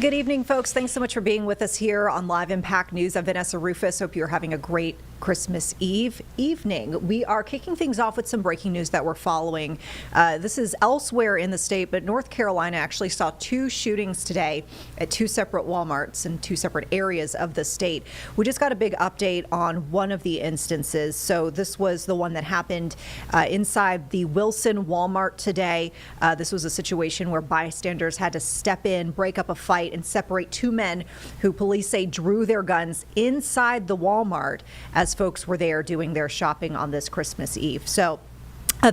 Good evening, folks. Thanks so much for being with us here on Live Impact News. I'm Vanessa Rufus. Hope you're having a great Christmas Eve evening. We are kicking things off with some breaking news that we're following. This is elsewhere in the state, but North Carolina actually saw two shootings today at two separate Walmarts in two separate areas of the state. We just got a big update on one of the instances. So this was the one that happened inside the Wilson Walmart today. This was a situation where bystanders had to step in, break up a fight, and separate two men who police say drew their guns inside the Walmart as folks were there doing their shopping on this Christmas Eve. So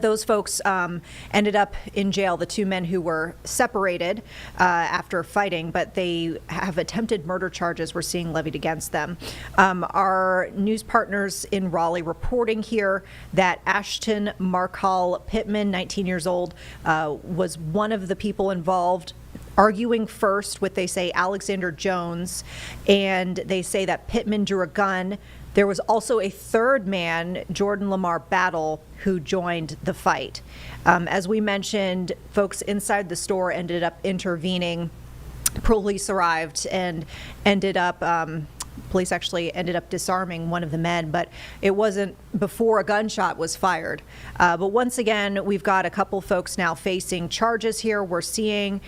those folks ended up in jail, the two men who were separated after fighting, but they have attempted murder charges we're seeing levied against them. Our news partners in Raleigh reporting here that Ashton Markall Pittman, 19 years old, was one of the people involved, arguing first with, they say, Alexander Jones, and they say that Pittman drew a gun. There was also a third man, Jordan Lamar Battle, who joined the fight. As we mentioned, folks inside the store ended up intervening. Police arrived and police actually ended up disarming one of the men, but it wasn't before a gunshot was fired. But once again, we've got a couple folks now facing charges here. We're seeing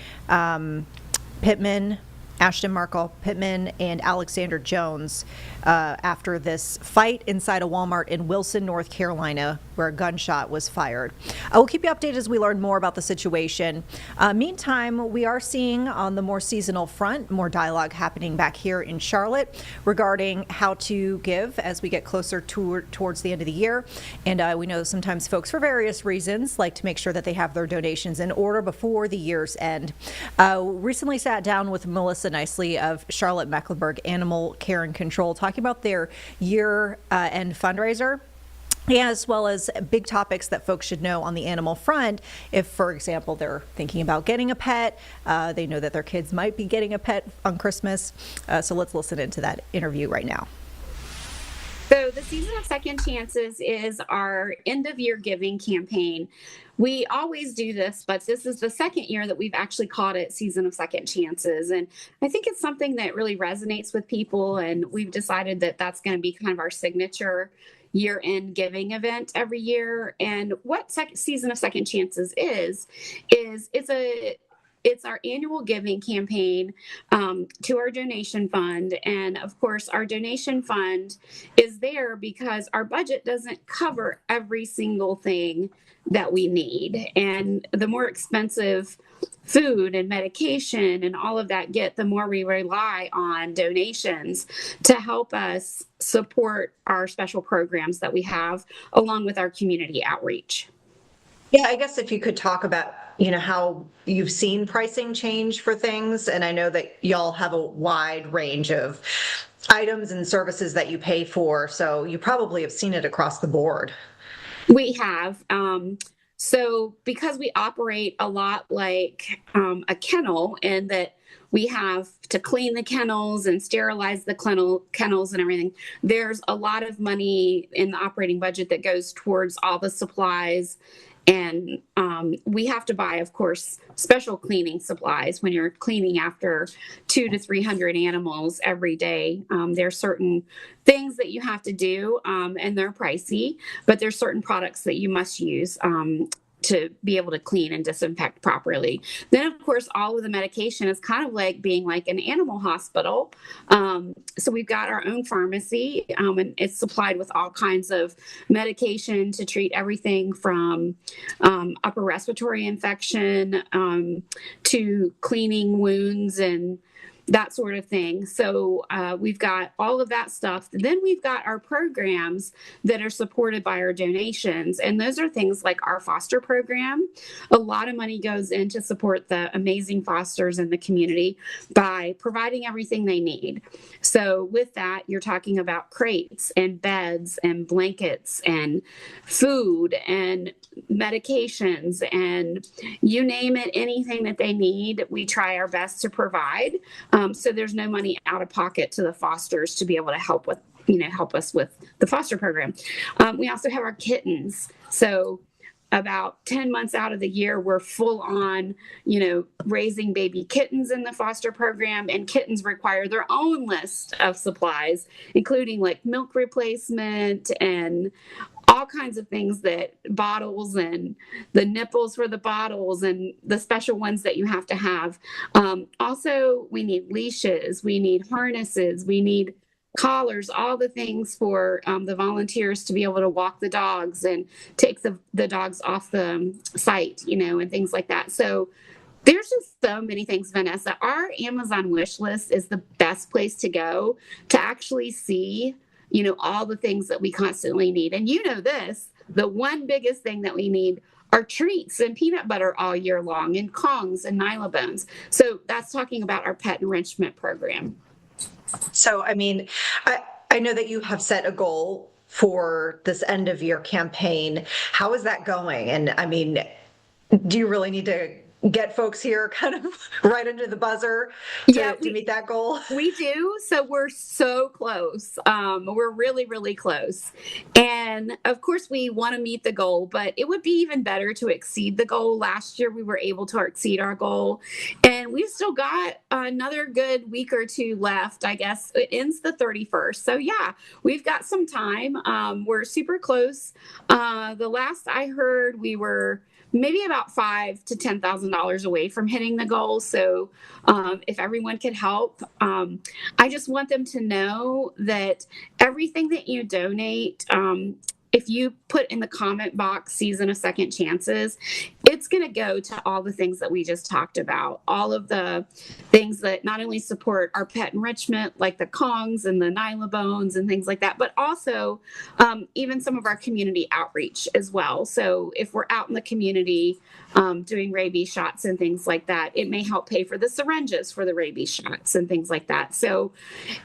Pittman Ashton Markle Pittman and Alexander Jones after this fight inside a Walmart in Wilson, North Carolina, where a gunshot was fired. I will keep you updated as we learn more about the situation. Meantime, we are seeing on the more seasonal front more dialogue happening back here in Charlotte regarding how to give as we get closer towards the end of the year. And we know sometimes folks, for various reasons, like to make sure that they have their donations in order before the year's end. Recently sat down with Melissa Nicely of Charlotte Mecklenburg Animal Care and Control, talking about their year-end fundraiser, as well as big topics that folks should know on the animal front. If, for example, they're thinking about getting a pet, they know that their kids might be getting a pet on Christmas. So let's listen into that interview right now. So the Season of Second Chances is our end-of-year giving campaign. We always do this, but this is the second year that we've actually called it Season of Second Chances. And I think it's something that really resonates with people, and we've decided that that's going to be kind of our signature year-end giving event every year. And what Season of Second Chances is it's our annual giving campaign to our donation fund. And of course, our donation fund is there because our budget doesn't cover every single thing that we need. And the more expensive food and medication and all of that get, the more we rely on donations to help us support our special programs that we have, along with our community outreach. Yeah, I guess if you could talk about, how you've seen pricing change for things. And I know that y'all have a wide range of items and services that you pay for. So you probably have seen it across the board. We have. So because we operate a lot like a kennel, and that we have to clean the kennels and sterilize the kennels and everything, there's a lot of money in the operating budget that goes towards all the supplies. And we have to buy, of course, special cleaning supplies when you're cleaning after 200 to 300 animals every day. There are certain things that you have to do, and they're pricey, but there's certain products that you must use to be able to clean and disinfect properly. Then, of course, all of the medication is kind of like being like an animal hospital. So we've got our own pharmacy, and it's supplied with all kinds of medication to treat everything from upper respiratory infection to cleaning wounds and that sort of thing. So we've got all of that stuff. Then we've got our programs that are supported by our donations. And those are things like our foster program. A lot of money goes in to support the amazing fosters in the community by providing everything they need. So with that, you're talking about crates and beds and blankets and food and medications and you name it, anything that they need, we try our best to provide. So there's no money out of pocket to the fosters to be able to help us with the foster program. We also have our kittens. So about 10 months out of the year, we're full on, raising baby kittens in the foster program, and kittens require their own list of supplies, including like milk replacement and all kinds of things, that bottles and the nipples for the bottles and the special ones that you have to have. Also, we need leashes, we need harnesses, we need collars, all the things for the volunteers to be able to walk the dogs and take the dogs off the site, and things like that. So there's just so many things, Vanessa. Our Amazon wish list is the best place to go to actually see, all the things that we constantly need. And the one biggest thing that we need are treats and peanut butter all year long, and Kongs and Nyla bones. So that's talking about our pet enrichment program. So, I know that you have set a goal for this end of year campaign. How is that going? And do you really need to get folks here kind of right under the buzzer to meet that goal? We do. So we're so close. We're really, really close. And of course, we want to meet the goal, but it would be even better to exceed the goal. Last year, we were able to exceed our goal. And we've still got another good week or two left. I guess it ends the 31st. So yeah, we've got some time. We're super close. The last I heard, we were maybe about $5,000 to $10,000 away from hitting the goal. So if everyone could help, I just want them to know that everything that you donate, if you put in the comment box season of second chances, it's going to go to all the things that we just talked about, all of the things that not only support our pet enrichment, like the Kongs and the Nylabones and things like that, but also even some of our community outreach as well. So if we're out in the community doing rabies shots and things like that, it may help pay for the syringes for the rabies shots and things like that. So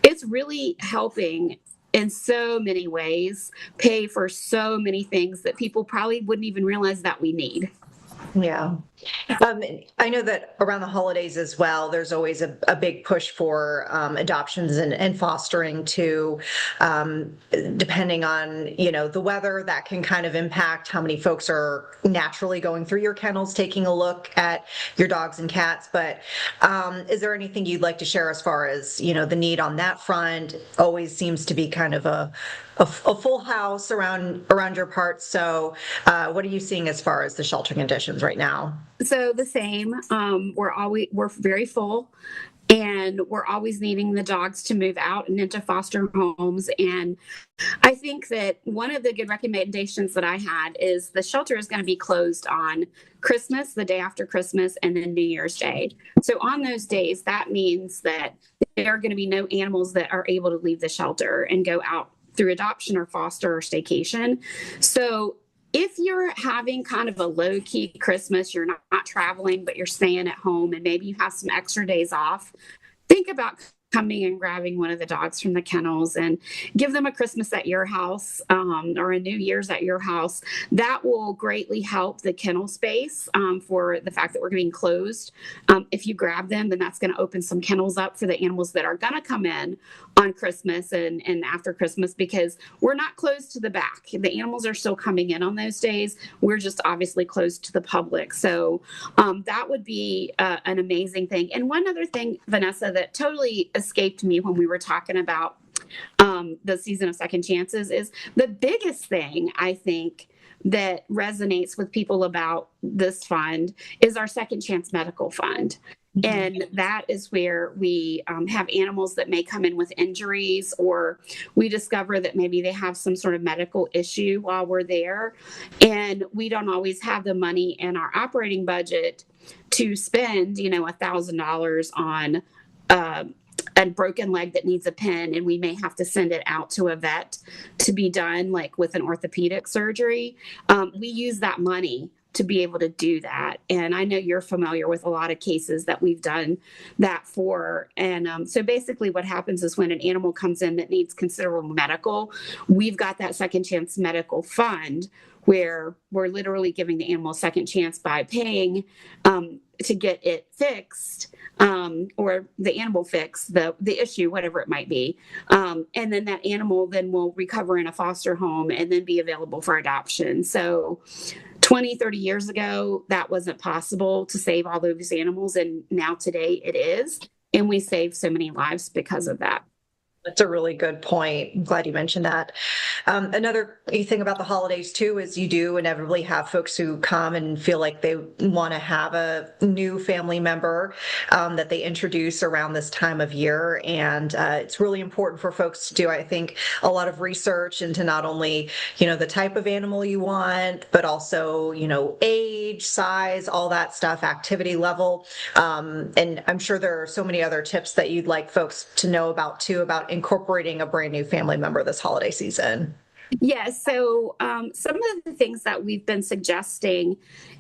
it's really helping in so many ways, pay for so many things that people probably wouldn't even realize that we need. Yeah. I know that around the holidays as well, there's always a big push for adoptions and fostering too, depending on, the weather that can kind of impact how many folks are naturally going through your kennels, taking a look at your dogs and cats. But is there anything you'd like to share as far as, the need on that front? Always seems to be kind of a full house around your parts. So what are you seeing as far as the shelter conditions right now? So the same. We're very full, and we're always needing the dogs to move out and into foster homes. And I think that one of the good recommendations that I had is the shelter is going to be closed on Christmas, the day after Christmas, and then New Year's Day. So on those days, that means that there are going to be no animals that are able to leave the shelter and go out through adoption or foster or staycation. So if you're having kind of a low-key Christmas, you're not traveling, but you're staying at home, and maybe you have some extra days off, think about coming and grabbing one of the dogs from the kennels and give them a Christmas at your house or a New Year's at your house. That will greatly help the kennel space for the fact that we're being closed. If you grab them, then that's going to open some kennels up for the animals that are going to come in on Christmas and after Christmas, because we're not closed to the back. The animals are still coming in on those days. We're just obviously closed to the public. So that would be an amazing thing. And one other thing, Vanessa, that totally escaped me when we were talking about the season of second chances is the biggest thing I think that resonates with people about this fund is our second chance medical fund. And that is where we have animals that may come in with injuries, or we discover that maybe they have some sort of medical issue while we're there. And we don't always have the money in our operating budget to spend, $1,000 on a broken leg that needs a pin, and we may have to send it out to a vet to be done, like with an orthopedic surgery. We use that money to be able to do that. And I know you're familiar with a lot of cases that we've done that for. And so basically what happens is when an animal comes in that needs considerable medical, we've got that second chance medical fund where we're literally giving the animal a second chance by paying to get it fixed, or the animal fix the issue, whatever it might be. And then that animal then will recover in a foster home and then be available for adoption. So 20, 30 years ago, that wasn't possible to save all those animals. And now today it is. And we save so many lives because of that. That's a really good point. I'm glad you mentioned that. Another thing about the holidays too is you do inevitably have folks who come and feel like they want to have a new family member that they introduce around this time of year. And it's really important for folks to do, I think, a lot of research into not only, the type of animal you want, but also, age, size, all that stuff, activity level. And I'm sure there are so many other tips that you'd like folks to know about too, about incorporating a brand new family member this holiday season. Yes. So some of the things that we've been suggesting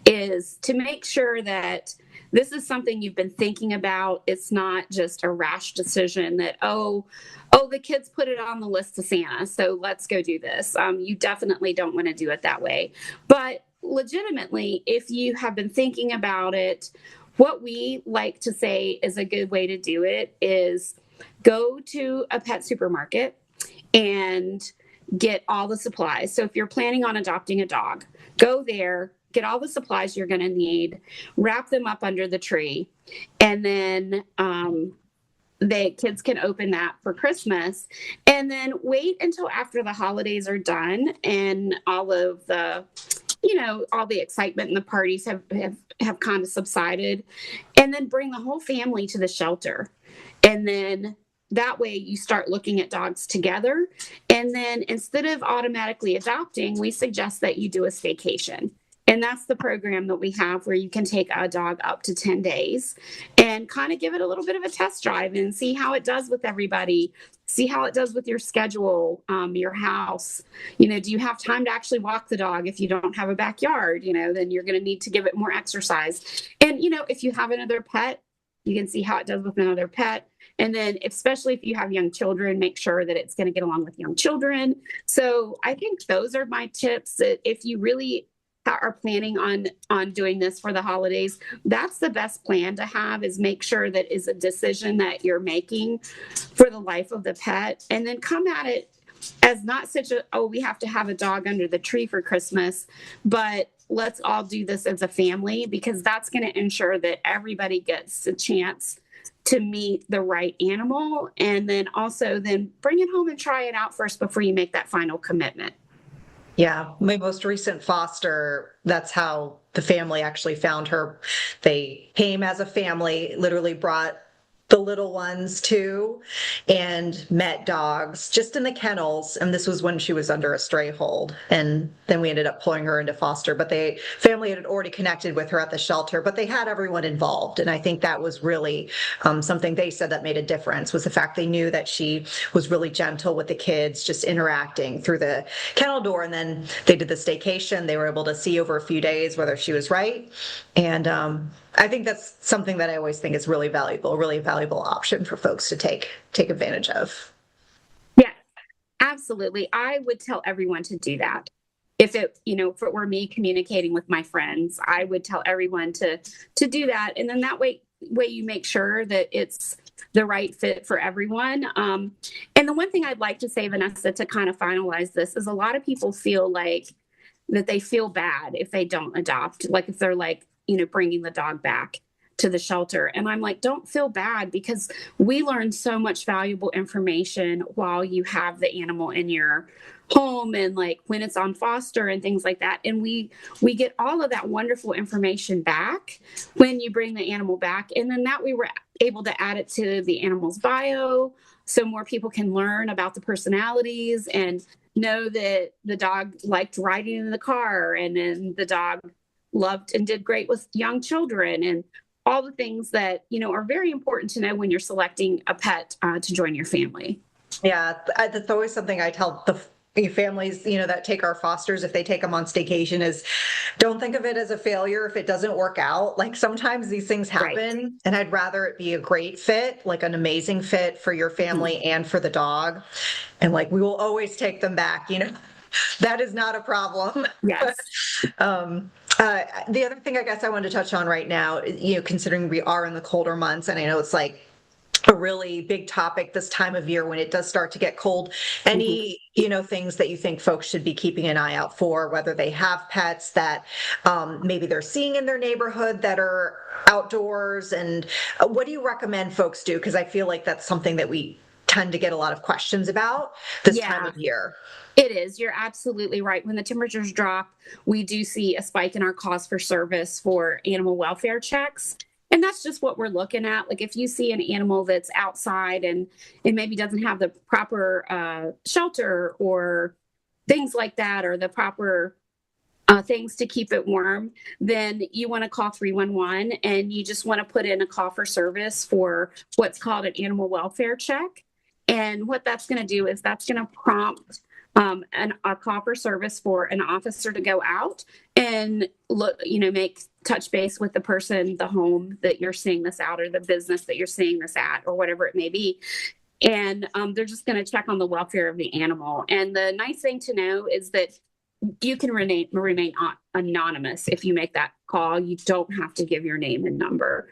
is to make sure that this is something you've been thinking about. It's not just a rash decision that, oh, the kids put it on the list to Santa, so let's go do this. You definitely don't want to do it that way. But legitimately, if you have been thinking about it, what we like to say is a good way to do it is go to a pet supermarket and get all the supplies. So if you're planning on adopting a dog, go there, get all the supplies you're going to need, wrap them up under the tree, and then the kids can open that for Christmas, and then wait until after the holidays are done and all of the all the excitement and the parties have kind of subsided, and then bring the whole family to the shelter. And then that way you start looking at dogs together. And then instead of automatically adopting, we suggest that you do a staycation. And that's the program that we have where you can take a dog up to 10 days and kind of give it a little bit of a test drive and see how it does with everybody, see how it does with your schedule, your house. Do you have time to actually walk the dog? If you don't have a backyard, then you're going to need to give it more exercise. And, if you have another pet, you can see how it does with another pet. And then especially if you have young children, make sure that it's going to get along with young children. So I think those are my tips, that if you really are planning on doing this for the holidays, that's the best plan to have, is make sure that is a decision that you're making for the life of the pet, and then come at it as not such we have to have a dog under the tree for Christmas, but let's all do this as a family, because that's going to ensure that everybody gets a chance to meet the right animal, and then also then bring it home and try it out first before you make that final commitment. Yeah, my most recent foster, that's how the family actually found her. They came as a family, literally brought the little ones too, and met dogs just in the kennels. And this was when she was under a stray hold. And then we ended up pulling her into foster, but family had already connected with her at the shelter, but they had everyone involved. And I think that was really something they said that made a difference, was the fact they knew that she was really gentle with the kids, just interacting through the kennel door. And then they did the staycation. They were able to see over a few days whether she was right. And I think that's something that I always think is really a valuable option for folks to take advantage of. Yeah, absolutely. I would tell everyone to do that. If it were me communicating with my friends, I would tell everyone to do that. And then that way you make sure that it's the right fit for everyone. And the one thing I'd like to say, Vanessa, to kind of finalize this, is a lot of people feel like that they feel bad if they don't adopt, like if they're like, bringing the dog back to the shelter. And I'm like, don't feel bad, because we learn so much valuable information while you have the animal in your home, and like when it's on foster and things like that. And we get all of that wonderful information back when you bring the animal back. And then that we were able to add it to the animal's bio, so more people can learn about the personalities and know that the dog liked riding in the car, and then the dog loved and did great with young children, and all the things that, are very important to know when you're selecting a pet to join your family. Yeah, that's always something I tell the families, that take our fosters, if they take them on staycation, is don't think of it as a failure if it doesn't work out. Like, sometimes these things happen, right, and I'd rather it be a great fit, like an amazing fit for your family and for the dog. And like, we will always take them back, that is not a problem. Yes. The other thing I guess I wanted to touch on right now, considering we are in the colder months, and I know it's like a really big topic this time of year when it does start to get cold, any, things that you think folks should be keeping an eye out for, whether they have pets that maybe they're seeing in their neighborhood that are outdoors, and what do you recommend folks do? Because I feel like that's something that we tend to get a lot of questions about this time of year. It is. You're absolutely right. When the temperatures drop, we do see a spike in our calls for service for animal welfare checks. And that's just what we're looking at. Like, if you see an animal that's outside and it maybe doesn't have the proper shelter or things like that, or the proper things to keep it warm, then you want to call 311, and you just want to put in a call for service for what's called an animal welfare check. And what that's going to do is that's going to prompt a call for service for an officer to go out and look, make touch base with the person, the home that you're seeing this out, or the business that you're seeing this at, or whatever it may be. And they're just going to check on the welfare of the animal. And the nice thing to know is that you can remain anonymous if you make that call. You don't have to give your name and number.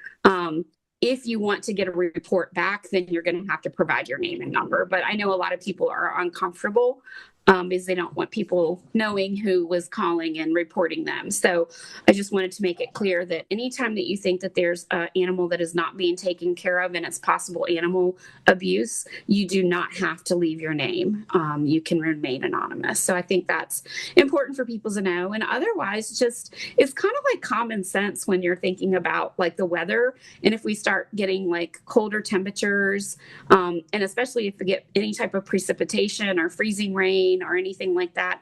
If you want to get a report back, then you're going to have to provide your name and number. But I know a lot of people are uncomfortable because they don't want people knowing who was calling and reporting them. So I just wanted to make it clear that anytime that you think that there's an animal that is not being taken care of and it's possible animal abuse, you do not have to leave your name. You can remain anonymous. So I think that's important for people to know. And otherwise, just it's kind of like common sense when you're thinking about like the weather. And if we start getting like colder temperatures, and especially if we get any type of precipitation or freezing rain or anything like that,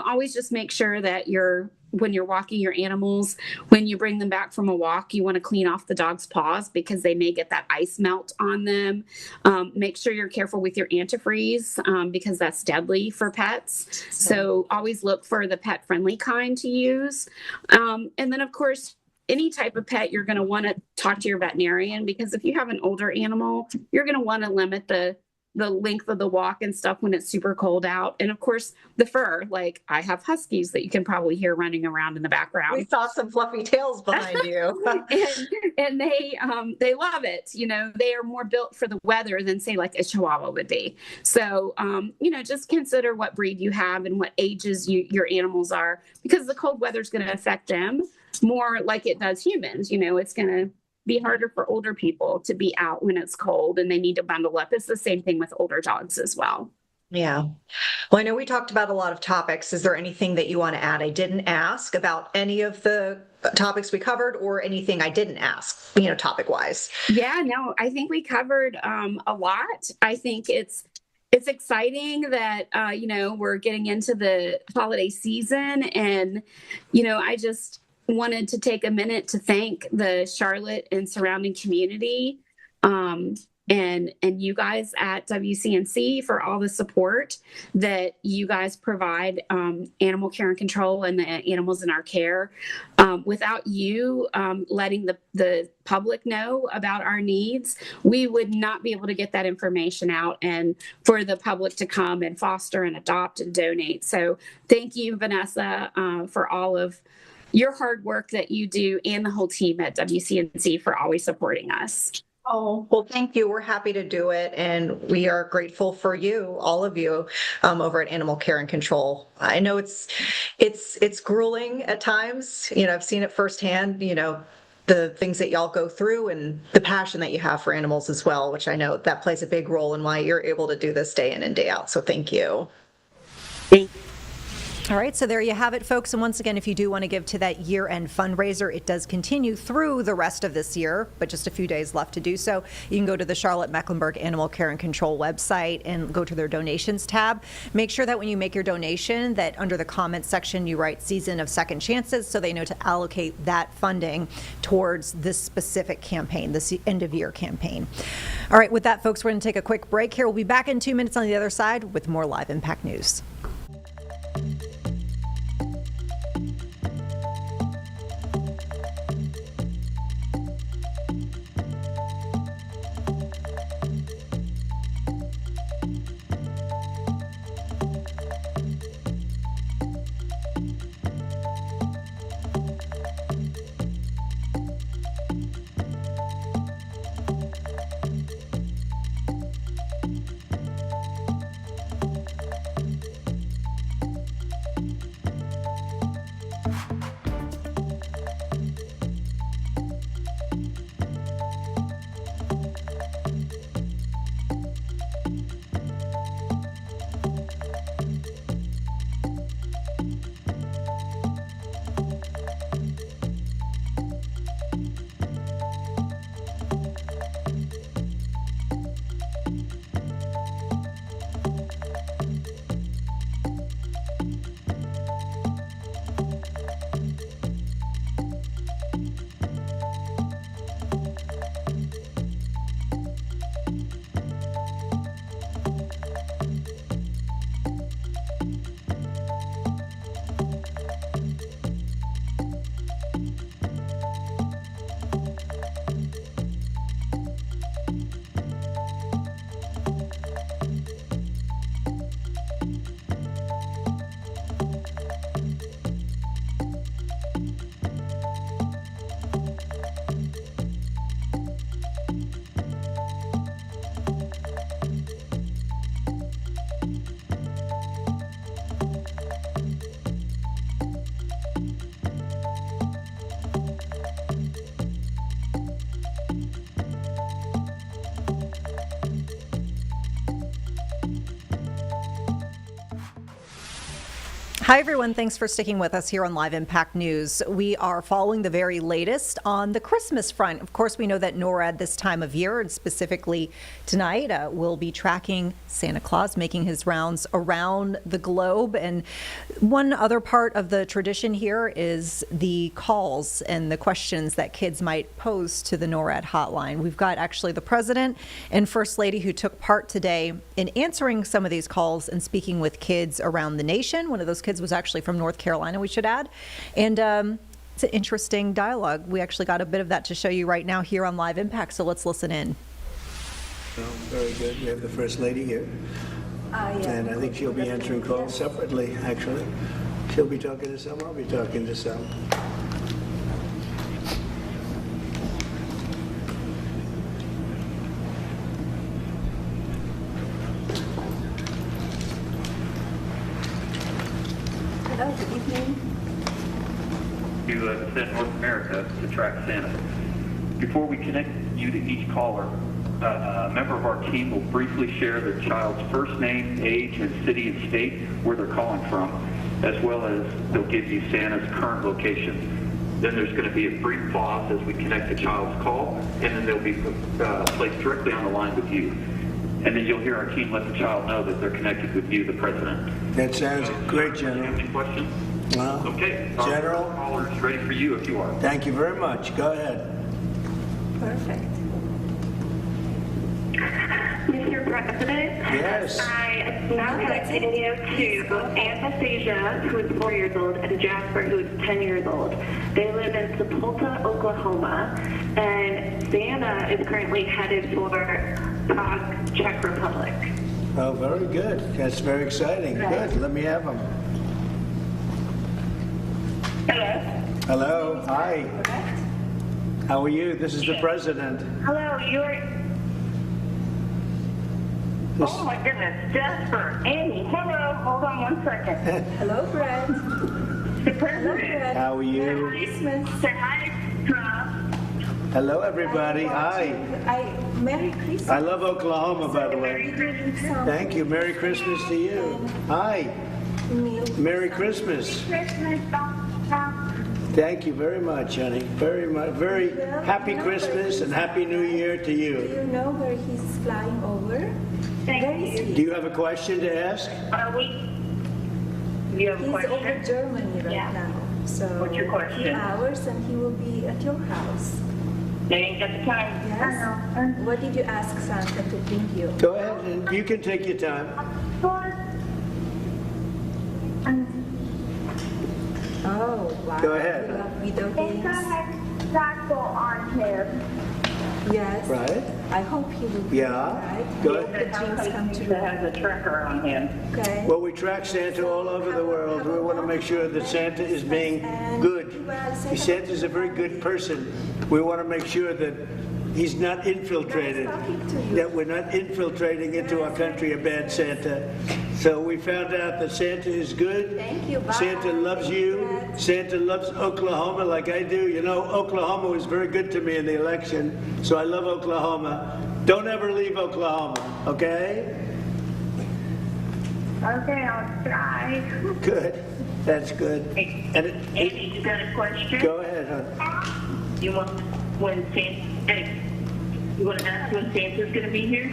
always just make sure that when you're walking your animals, when you bring them back from a walk, you want to clean off the dog's paws because they may get that ice melt on them. Make sure you're careful with your antifreeze because that's deadly for pets. So always look for the pet friendly kind to use. And then of course, any type of pet, you're going to want to talk to your veterinarian, because if you have an older animal, you're going to want to limit the length of the walk and stuff when it's super cold out. And of course, the fur, like I have huskies that you can probably hear running around in the background. We saw some fluffy tails behind you. and they love it. They are more built for the weather than say like a Chihuahua would be. So, just consider what breed you have and what ages your animals are, because the cold weather is going to affect them more like it does humans. It's going to be harder for older people to be out when it's cold and they need to bundle up. It's the same thing with older dogs as well. Yeah. Well, I know we talked about a lot of topics. Is there anything that you want to add? I didn't ask about any of the topics we covered, or anything I didn't ask, topic wise. Yeah, no, I think we covered a lot. I think it's exciting that, we're getting into the holiday season, and, I just wanted to take a minute to thank the Charlotte and surrounding community, and you guys at WCNC for all the support that you guys provide animal care and control and the animals in our care. Without you letting the public know about our needs, we would not be able to get that information out and for the public to come and foster and adopt and donate. So thank you, Vanessa, for all of your hard work that you do, and the whole team at WCNC for always supporting us. Oh, well, thank you. We're happy to do it. And we are grateful for you, all of you, over at Animal Care and Control. I know it's grueling at times. I've seen it firsthand, the things that y'all go through and the passion that you have for animals as well, which I know that plays a big role in why you're able to do this day in and day out. So thank you. Thank you. All right, so there you have it, folks. And once again, if you do want to give to that year-end fundraiser, it does continue through the rest of this year, but just a few days left to do so. You can go to the Charlotte Mecklenburg Animal Care and Control website and go to their donations tab. Make sure that when you make your donation, that under the comments section, you write Season of Second Chances, so they know to allocate that funding towards this specific campaign, this end-of-year campaign. All right, with that, folks, we're going to take a quick break here. We'll be back in 2 minutes on the other side with more Live Impact News. Hi, everyone. Thanks for sticking with us here on Live Impact News. We are following the very latest on the Christmas front. Of course, we know that NORAD this time of year, and specifically tonight, will be tracking Santa Claus making his rounds around the globe. And one other part of the tradition here is the calls and the questions that kids might pose to the NORAD hotline. We've got actually the President and First Lady who took part today in answering some of these calls and speaking with kids around the nation. One of those kids was actually from North Carolina, we should add. And it's an interesting dialogue. We actually got a bit of that to show you right now here on Live Impact, so let's listen in. Well, very good. We have the First Lady here. And I think she'll be answering calls separately, actually. She'll be talking to some, I'll be talking to some. Hello, good evening. To send North America to track Santa. Before we connect you to each caller, a member of our team will briefly share their child's first name, age, and city and state where they're calling from, as well as they'll give you Santa's current location. Then there's going to be a brief pause as we connect the child's call, and then they'll be placed directly on the line with you. And then you'll hear our team let the child know that they're connected with you, the President. That sounds great, Do you have General. any questions? Well, Okay. General. Our caller is ready for you if you are. Thank you very much. Go ahead. Perfect. Mr. President, Yes. I now connecting you to Anastasia, who is 4 years old, and Jasper, who is 10 years old. They live in Sepulta, Oklahoma, and Santa is currently headed for Prague, Czech Republic. Oh, very good. That's very exciting. Good. Let me have them. Hello. Hello. Hi. Correct? How are you? This is the President. Hello, you're... Oh my goodness, Jasper, Amy, hello, hold on 1 second. Hello, Brett. The Hello, President. Brett. How are you? Merry Christmas. Say hi, Trump. Hello, everybody. Hi. Merry Christmas. I love Oklahoma, by the Merry way. Christmas. Thank you. Merry Christmas to you. Hi. Merry Christmas. Christmas, Trump. Thank you very much, honey. Very much. Very happy Christmas and Happy New Year to Do you. you know where he's flying over? Thank Very you. sweet. Do you have a question to ask? You have a He's over question? Germany right Yeah. now. So What's your question? 2 hours and he will be at your house. They ain't got the time. Yes? What did you ask Santa to bring you? Go ahead, and you can take your time. Oh, wow. Go ahead. You love video games? on him. Yes. Right? I hope he will be Yeah. right. Go Hope ahead. the dreams come true. has a tracker on him. Okay. Well, we track Santa all over the world. We want to make sure that Santa is being good. Santa's a very good person. We want to make sure that he's not infiltrated, that we're not infiltrating into our country a bad Santa. So we found out that Santa is good. Thank you. Bye. Santa loves you. Santa loves Oklahoma like I do. You know, Oklahoma was very good to me in the election, so I love Oklahoma. Don't ever leave Oklahoma, okay? Okay, I'll try. Good. That's good. And Amy, you got a question? go ahead, hon. You want when Santa? You want to ask when Santa's going to be here?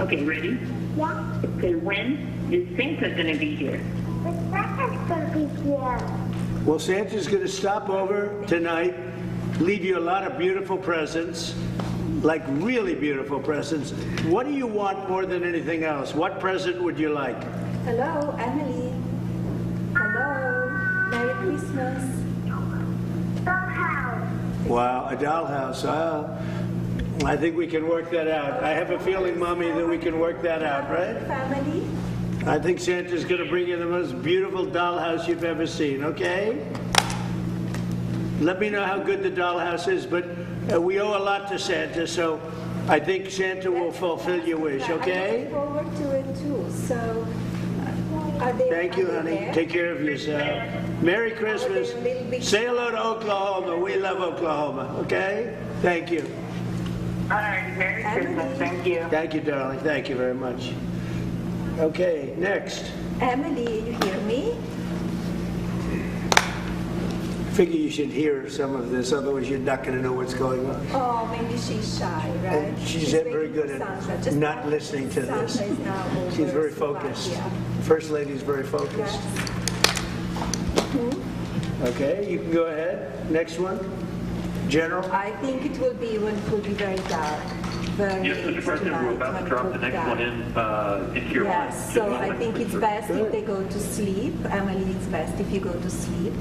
Okay, ready? Yeah, Okay, when is Santa going to be here? but Santa's gonna be here. Well, Santa's going to stop over tonight, leave you a lot of beautiful presents, like really beautiful presents. What do you want more than anything else? What present would you like? Hello, Emily. Hello. Merry Christmas. Dollhouse. Wow, a dollhouse. I think we can work that out. I have a feeling, Mommy, that we can work that out, right? Family. I think Santa's going to bring you the most beautiful dollhouse you've ever seen, okay? Let me know how good the dollhouse is, but we owe a lot to Santa, so I think Santa will fulfill your wish, I okay? look forward to it too. So, are they? Thank you, are they honey. there? Take care of yourself. Merry Christmas. Say hello to Oklahoma. We love Oklahoma, okay? Thank you. All right, Merry Christmas. Thank you. Thank you, darling. Thank you very much. Okay, next. Emily, you hear me? Figure you should hear some of this, otherwise you're not going to know what's going on. Oh, maybe she's shy, right? And she's very waiting good for at Santa. Just not listening to Santa this. is now over She's very focused. Slovakia. First Lady's very focused. Yes. Okay, you can go ahead. Next one. General. I think it will be when it will be very dark. Very Yes, Mr. President, we're tonight about when to it drop will the be next dark. one into your line. Yes, so I think it's best if Good. they go to sleep. Emily, it's best if you go to sleep,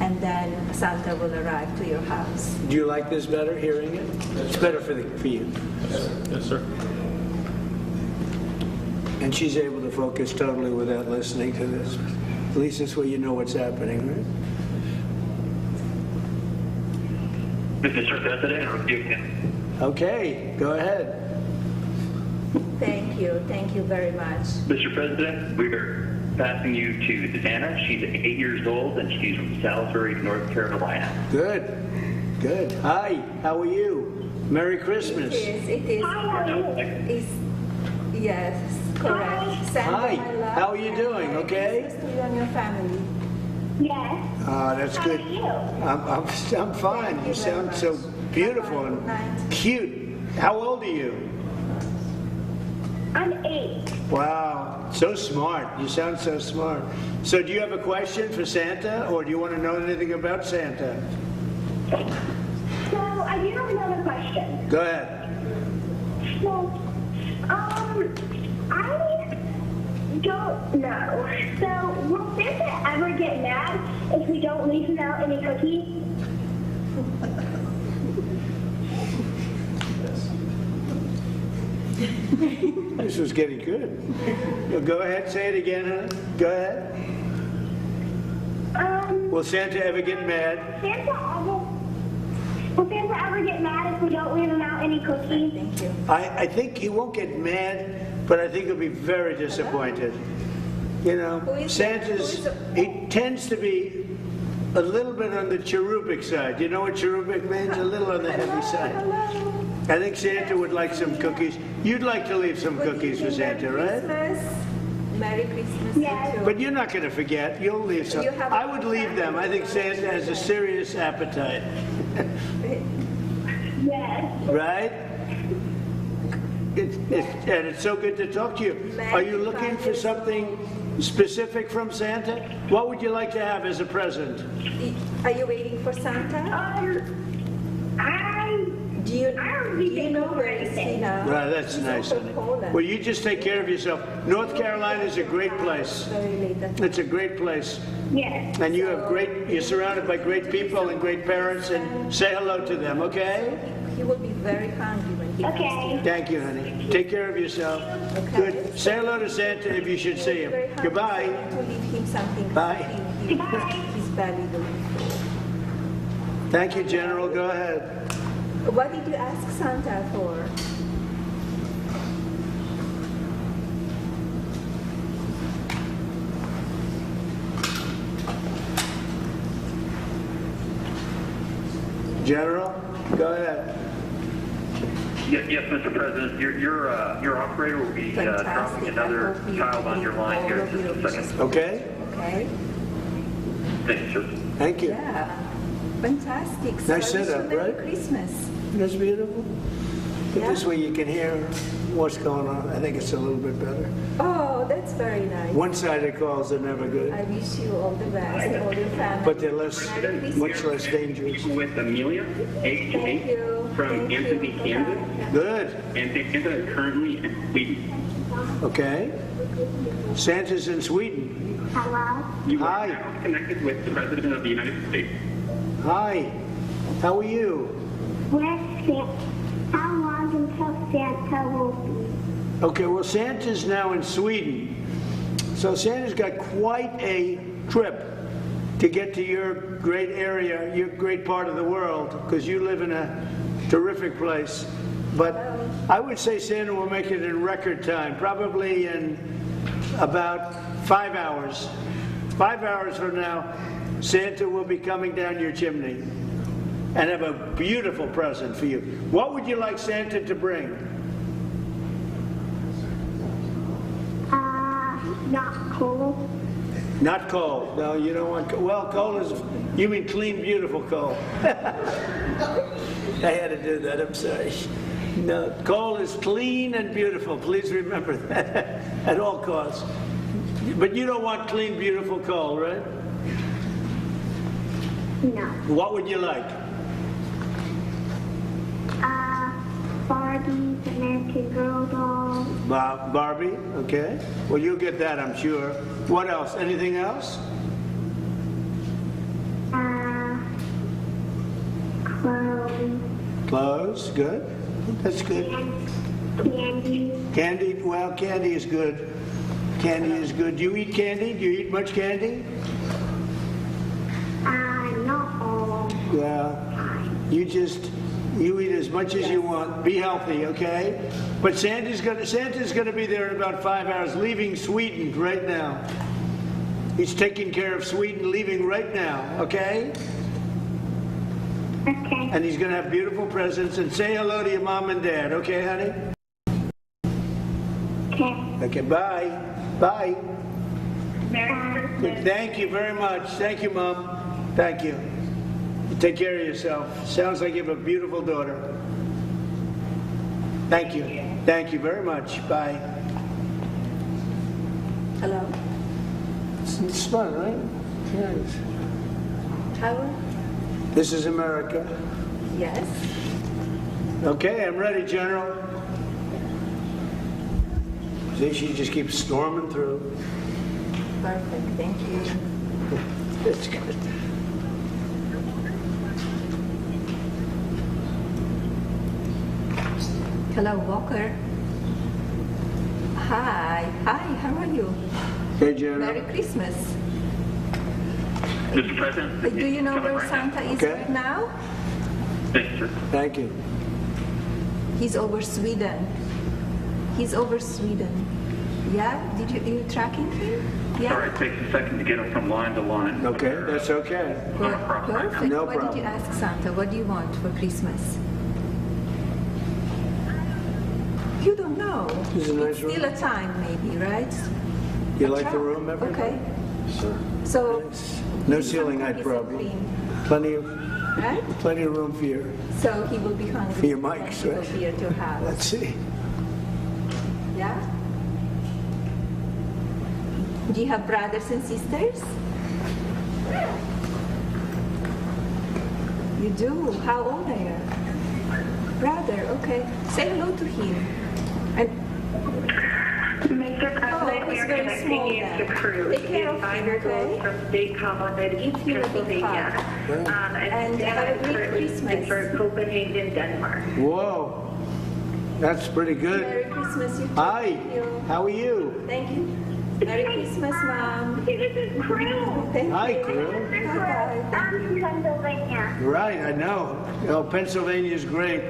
and then Santa will arrive to your house. Do you like this better, hearing it? It's better for you. Yes, sir. And she's able to focus totally without listening to this. At least this way you know what's happening, right? Mr. President, you can. Okay, go ahead. Thank you very much. Mr. President, we're passing you to Savannah. She's 8 years old and she's from Salisbury, North Carolina. Good, good. Hi, how are you? Merry Christmas. It is. Yes, correct. Santa, Hi, my love, how are you and doing? Merry Okay? Christmas to you and your family. Yes. Ah, that's How good. are you? I'm fine. You sound so beautiful and cute. How old are you? I'm 8. Wow, so smart. You sound so smart. So do you have a question for Santa, or do you want to know anything about Santa? So I do have another question. Go ahead. So, I don't know. So will Santa ever get mad if we don't leave him out any cookies? This was getting good. Well, go ahead, say it again, huh? Go ahead. Will Santa ever get mad? Will Santa ever get mad if we don't leave him out any cookies? Thank you. I think he won't get mad, but I think he'll be very disappointed. You know, he tends to be a little bit on the cherubic side. You know what cherubic means? A little on the heavy side. I think Santa would like some cookies. You'd like to leave some cookies for Santa, right? Merry Christmas. Yes. You too. But you're not going to forget. You'll leave some. You have- I would leave them. I think Santa has a serious appetite. Yes. Right? And it's so good to talk to you. Are you looking for something specific from Santa? What would you like to have as a present? Are you waiting for Santa? Do you know where is he now? Right, that's He's nice, over honey. Poland. Well, you just take care of yourself. North Carolina is a great place. Very late at It's a great place. Yes. And you're surrounded by great people and great parents, and say hello to them, okay? He will be very hungry when he comes to Okay. you. Thank you, honey. Take care of yourself. Good. Say hello to Santa if you should see him. Very hungry, Goodbye. so to leave him something. Bye. He's barely doing. Thank you, General. Go ahead. What did you ask Santa for? General, go ahead. Yes, Mr. President, your operator will be dropping Fantastic. another I hope you child on your line here in all of just you a second. Okay? Okay. Thank you, sir. Thank you. Yeah. Fantastic. So Nice I wish you setup, Merry right? Christmas. That's beautiful. But this Yeah. way you can hear what's going on. I think it's a little bit better. Oh, that's very nice. One-sided calls are never good, I wish you all the best, all your family. but they're Merry much Christmas. less dangerous. With Amelia, age Thank 8, you. from Thank Anthony, you. Kansas. Good. And Santa is currently in Sweden. Okay. Santa's in Sweden. Hello? You Hi. are now connected with the President of the United States. Hi. How are you? Where's Santa? How long until Santa will be? Okay, well, Santa's now in Sweden. So Santa's got quite a trip to get to your great area, your great part of the world, because you live in a terrific place. But I would say Santa will make it in record time, probably in about 5 hours. 5 hours from now, Santa will be coming down your chimney and have a beautiful present for you. What would you like Santa to bring? Not cool. Not coal. No, you don't want coal. Well, coal is, you mean clean, beautiful coal. I had to do that, I'm sorry. No, coal is clean and beautiful. Please remember that at all costs. But you don't want clean, beautiful coal, right? No. What would you like? Barbie, American Girl doll. Barbie, okay. Well, you'll get that, I'm sure. What else? Anything else? Clothes. Clothes, good. That's good. Candy. Candy, well, candy is good. Candy is good. Do you eat candy? Do you eat much candy? Not all. Yeah. You eat as much as you want. Be healthy, okay? But Santa's gonna be there in about 5 hours, leaving Sweden right now. He's taking care of Sweden, leaving right now, okay? Okay. And he's gonna have beautiful presents. And say hello to your mom and dad, okay, honey? Okay. Okay, bye. Bye. Merry Christmas. Thank you very much. Thank you, Mom. Thank you. Take care of yourself. Sounds like you have a beautiful daughter. Thank you. Thank you very much. Bye. Hello. It's fun, right? Yes. Howard? This is America. Yes. Okay, I'm ready, General. See, she just keeps storming through. Perfect. Thank you. It's good. Hello, Walker. Hi. Hi, how are you? Hey, General. Merry Christmas. Mr. President. Do you know coming where right now. Santa is Okay. right now? Thank you, sir. Thank you. He's over Sweden. He's over Sweden. Yeah? You tracking him? Sorry, Yeah? it takes a second to get them from line to line. Okay, that's okay. Perfect. No What did problem. you ask Santa? What do you want for Christmas? You don't know. This is a nice It's still room. a time, maybe, right? You A like the track. room, everybody? Okay. Sure. So, No ceiling height is a problem. dream, Plenty of right? room for your. So he will be hungry. For your when mics, he will right? be at your house. Let's see. Yeah? Do you have brothers and sisters? You do? How old are you? Brother, okay. Say hello to him. And Mr. President, we he's are very connecting small you then. to Cruz. Take He care is of 5 him, years old okay? from State College, Give him a big Pennsylvania. hug. And And Santa have a is great currently Christmas. in for Copenhagen, Denmark. Whoa, that's pretty good. Merry Christmas, you too. Hi, Thank you. how are you? Thank you. Merry Christmas, Mom. This is Crew. Thank Hi, you. Crew. Bye-bye. I'm from Pennsylvania. Right, I know. Oh, Pennsylvania's great.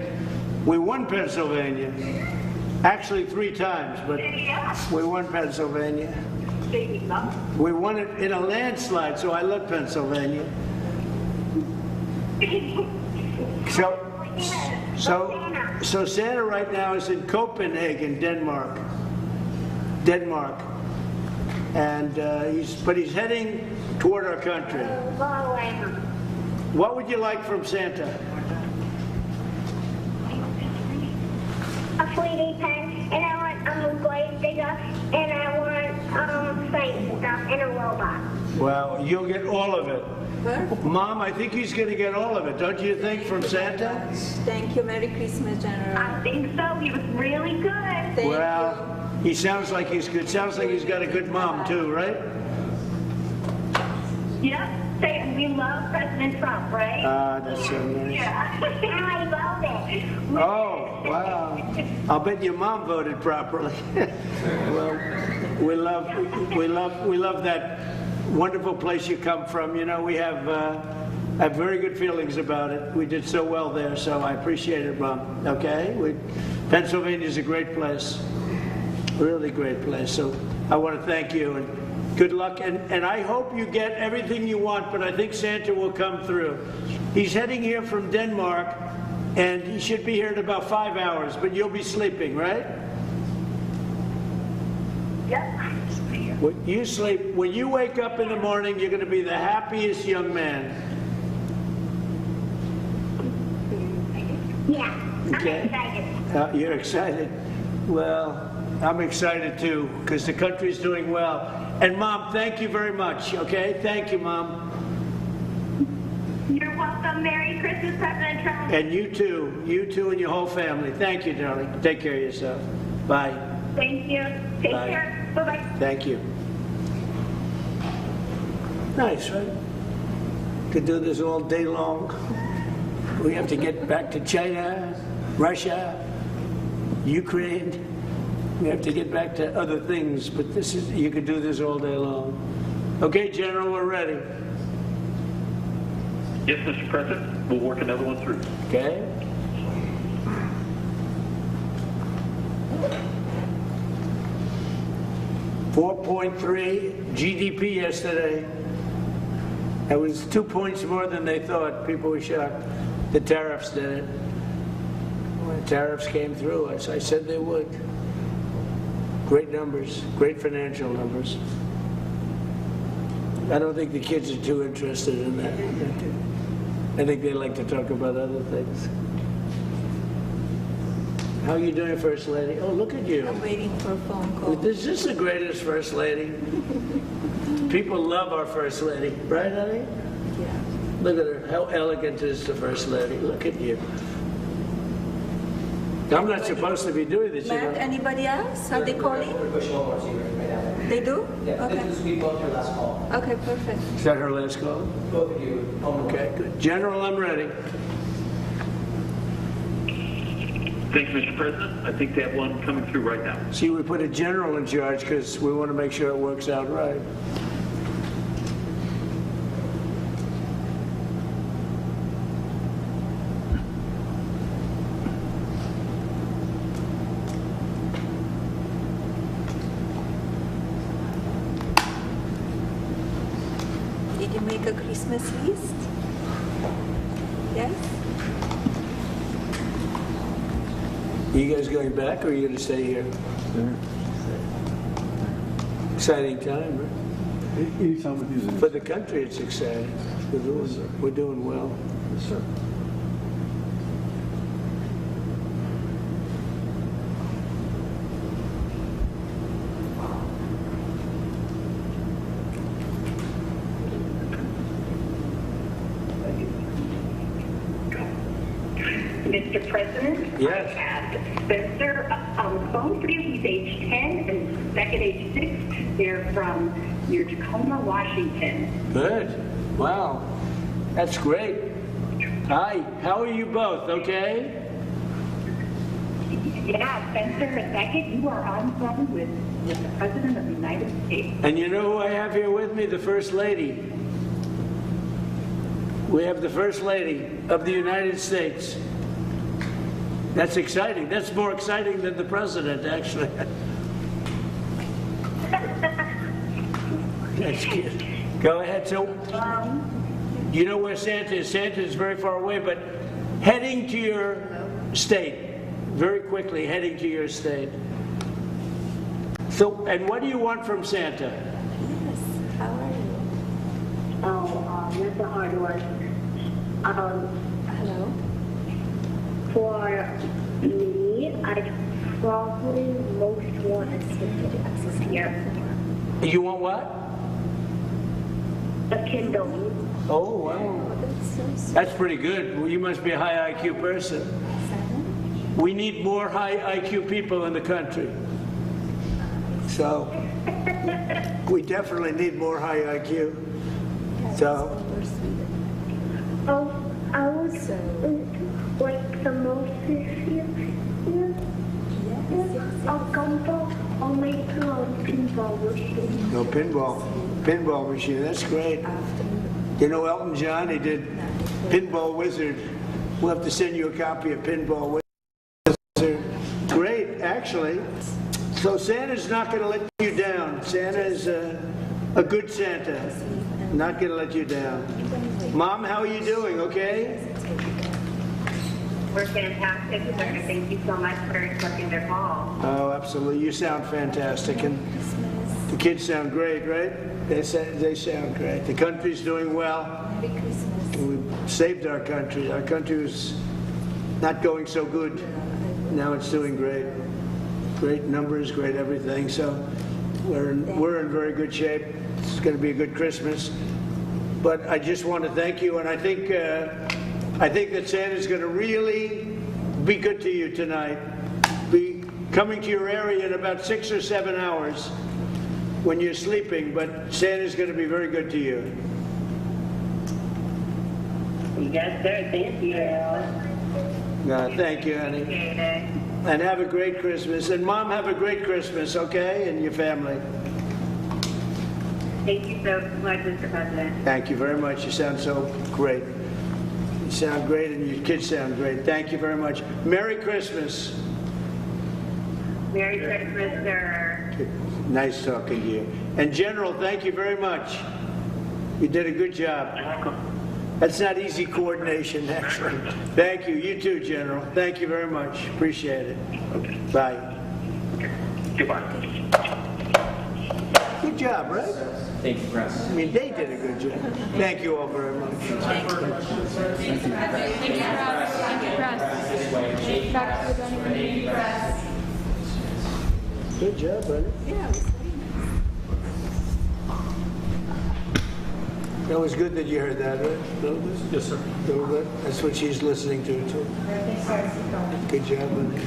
We won Pennsylvania. Actually, 3 times, but we won Pennsylvania. We won it in a landslide, so I love Pennsylvania. So Santa right now is in Copenhagen, Denmark. And he's heading toward our country. What would you like from Santa? A 3D pen, and I want a blade digger, and I want science stuff, and a robot. Well, you'll get all of it. Perfect. Mom, I think he's going to get all of it, don't you think, from Santa? Thank you. Merry Christmas, General. I think so. He was really good. Thank Well, he sounds like he's good. Sounds like he's got a good mom, too, right? Yep. Say, we love President Trump, right? That's so nice. I love it. Oh, wow. I'll bet your mom voted properly. Well, we love that wonderful place you come from. You know, we have very good feelings about it. We did so well there, so I appreciate it, Mom. Okay? Pennsylvania's a great place. Really great place. So I want to thank you and good luck. And I hope you get everything you want, but I think Santa will come through. He's heading here from Denmark, and he should be here in about 5 hours, but you'll be sleeping, right? Yep. When you sleep, when you wake up in the morning, you're going to be the happiest young man. Yeah, I'm Okay. excited. You're excited? Well, I'm excited too, because the country's doing well. And Mom, thank you very much, okay? Thank you, Mom. You're welcome. Merry Christmas, President Trump. And you too and your whole family. Thank you, darling. Take care of yourself. Bye. Thank you. Take Bye. care. Bye-bye. Thank you. Nice, right? Could do this all day long. We have to get back to China, Russia, Ukraine. We have to get back to other things, but this is, you could do this all day long. Okay, General, we're ready. Yes, Mr. President, we'll work another one through. Okay? $4.3 GDP yesterday. That was 2 points more than they thought. People were shocked. The tariffs did it. When the tariffs came through, as I said they would. Great numbers, great financial numbers. I don't think the kids are too interested in that. I think they like to talk about other things. How are you doing, First Lady? Oh, look at you. I'm waiting for a phone call. Is this the greatest First Lady? People love our First Lady. Right, honey? Yeah. Look at her. How elegant is the First Lady? Look at you. I'm not supposed to be doing this, you Matt, know. anybody else? Are they calling? They do? Yeah, Okay. this will be both your last call. Okay, perfect. Is that her last call? Both of you. Okay, good. General, I'm ready. Thank you, Mr. President. I think they have one coming through right now. See, we put a general in charge because we want to make sure it works out right. Did you make a Christmas list? Yes? Are you guys going back or are you going to stay here? Exciting time, right? Anytime with you. For the country, it's exciting. We're doing well. Yes, sir. Mr. President? Yes. I have Spencer on the phone for you. He's age 10 and Beckett age 6. They're from near Tacoma, Washington. Good. Wow. That's great. Hi. How are you both? Okay? Yeah, Spencer and Beckett, you are on phone with the President of the United States. And you know who I have here with me? The First Lady. We have the First Lady of the United States. That's exciting. That's more exciting than the President, actually. That's cute. Go ahead. So, you know where Santa is? Santa is very far away, but heading to your state. Very quickly, heading to your state. So, and what do you want from Santa? Yes. How are you? Oh, that's a hard one. Hello? For me, I probably most want a Kindle here. You want what? A Kindle. Oh, wow. That's so sweet. That's pretty good. Well, you must be a high IQ person. 7? We need more high IQ people in the country. So, we definitely need more high IQ. So, Super sweet. Oh, I would like the most this year. A gumball or maybe a pinball machine. no pinball machine. That's great. You know Elton John, he did Pinball Wizard. We'll have to send you a copy of Pinball Wizard. Great, actually. So Santa's not going to let you down. Santa is a good Santa. Not going to let you down. Mom, how are you doing? Okay? We're fantastic, sir. Thank you so much for accepting their call. Oh, absolutely. You sound fantastic. And The kids sound great, right? They sound great. The country's doing well. Merry Christmas. We've saved our country. Our country was not going so good. Now it's doing great. Great numbers, great everything. So we're in very good shape. It's going to be a good Christmas. But I just want to thank you, and I think that Santa's going to really be good to you tonight. Be coming to your area in about 6 or 7 hours when you're sleeping, but Santa's going to be very good to you. Yes, sir. Thank you. Thank you, honey. And have a great Christmas. And Mom, have a great Christmas, okay? And your family. Thank you so much, Mr. President. Thank you very much. You sound so great. You sound great, and your kids sound great. Thank you very much. Merry Christmas. Merry Christmas, sir. Nice talking to you. And General, thank you very much. You did a good job. That's not easy coordination, actually. Thank you. You too, General. Thank you very much. Appreciate it. Okay. Bye. Goodbye. Good job, right? Thank you, Press. I mean, they did a good job. Thank you all very much. Good job, buddy. That was good that you heard that, right? Yes, sir. That's what she's listening to, too. Good job, buddy.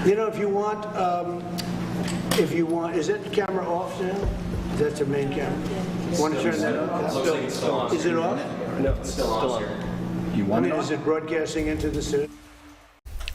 You know, if you want, is that camera off now? That's the main camera. Want to turn that off? Looks like it's still on. Is it off? No, it's still on, sir. I mean, is it broadcasting into the studio?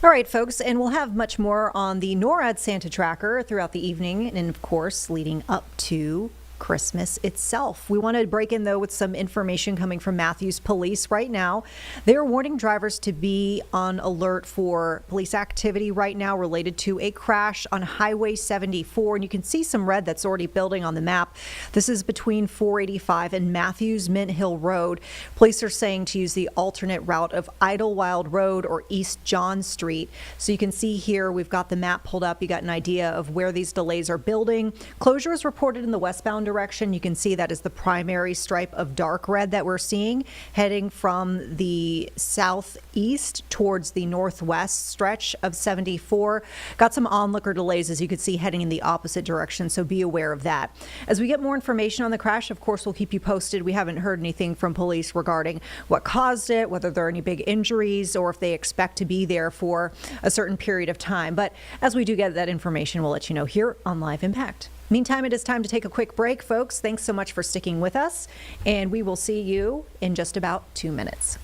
All right, folks, and we'll have much more on the NORAD Santa Tracker throughout the evening and, of course, leading up to Christmas itself. We want to break in, though, with some information coming from Matthews Police right now. They're warning drivers to be on alert for police activity right now related to a crash on Highway 74. And you can see some red that's already building on the map. This is between 485 and Matthews Mint Hill Road. Police are saying to use the alternate route of Idlewild Road or East John Street. So you can see here, we've got the map pulled up. You got an idea of where these delays are building. Closure is reported in the westbound direction. You can see that is the primary stripe of dark red that we're seeing heading from the southeast towards the northwest stretch of 74. Got some onlooker delays, as you can see, heading in the opposite direction, so be aware of that. As we get more information on the crash, of course, we'll keep you posted. We haven't heard anything from police regarding what caused it, whether there are any big injuries, or if they expect to be there for a certain period of time. But as we do get that information, we'll let you know here on Live Impact. Meantime, it is time to take a quick break, folks. Thanks so much for sticking with us, and we will see you in just about 2 minutes.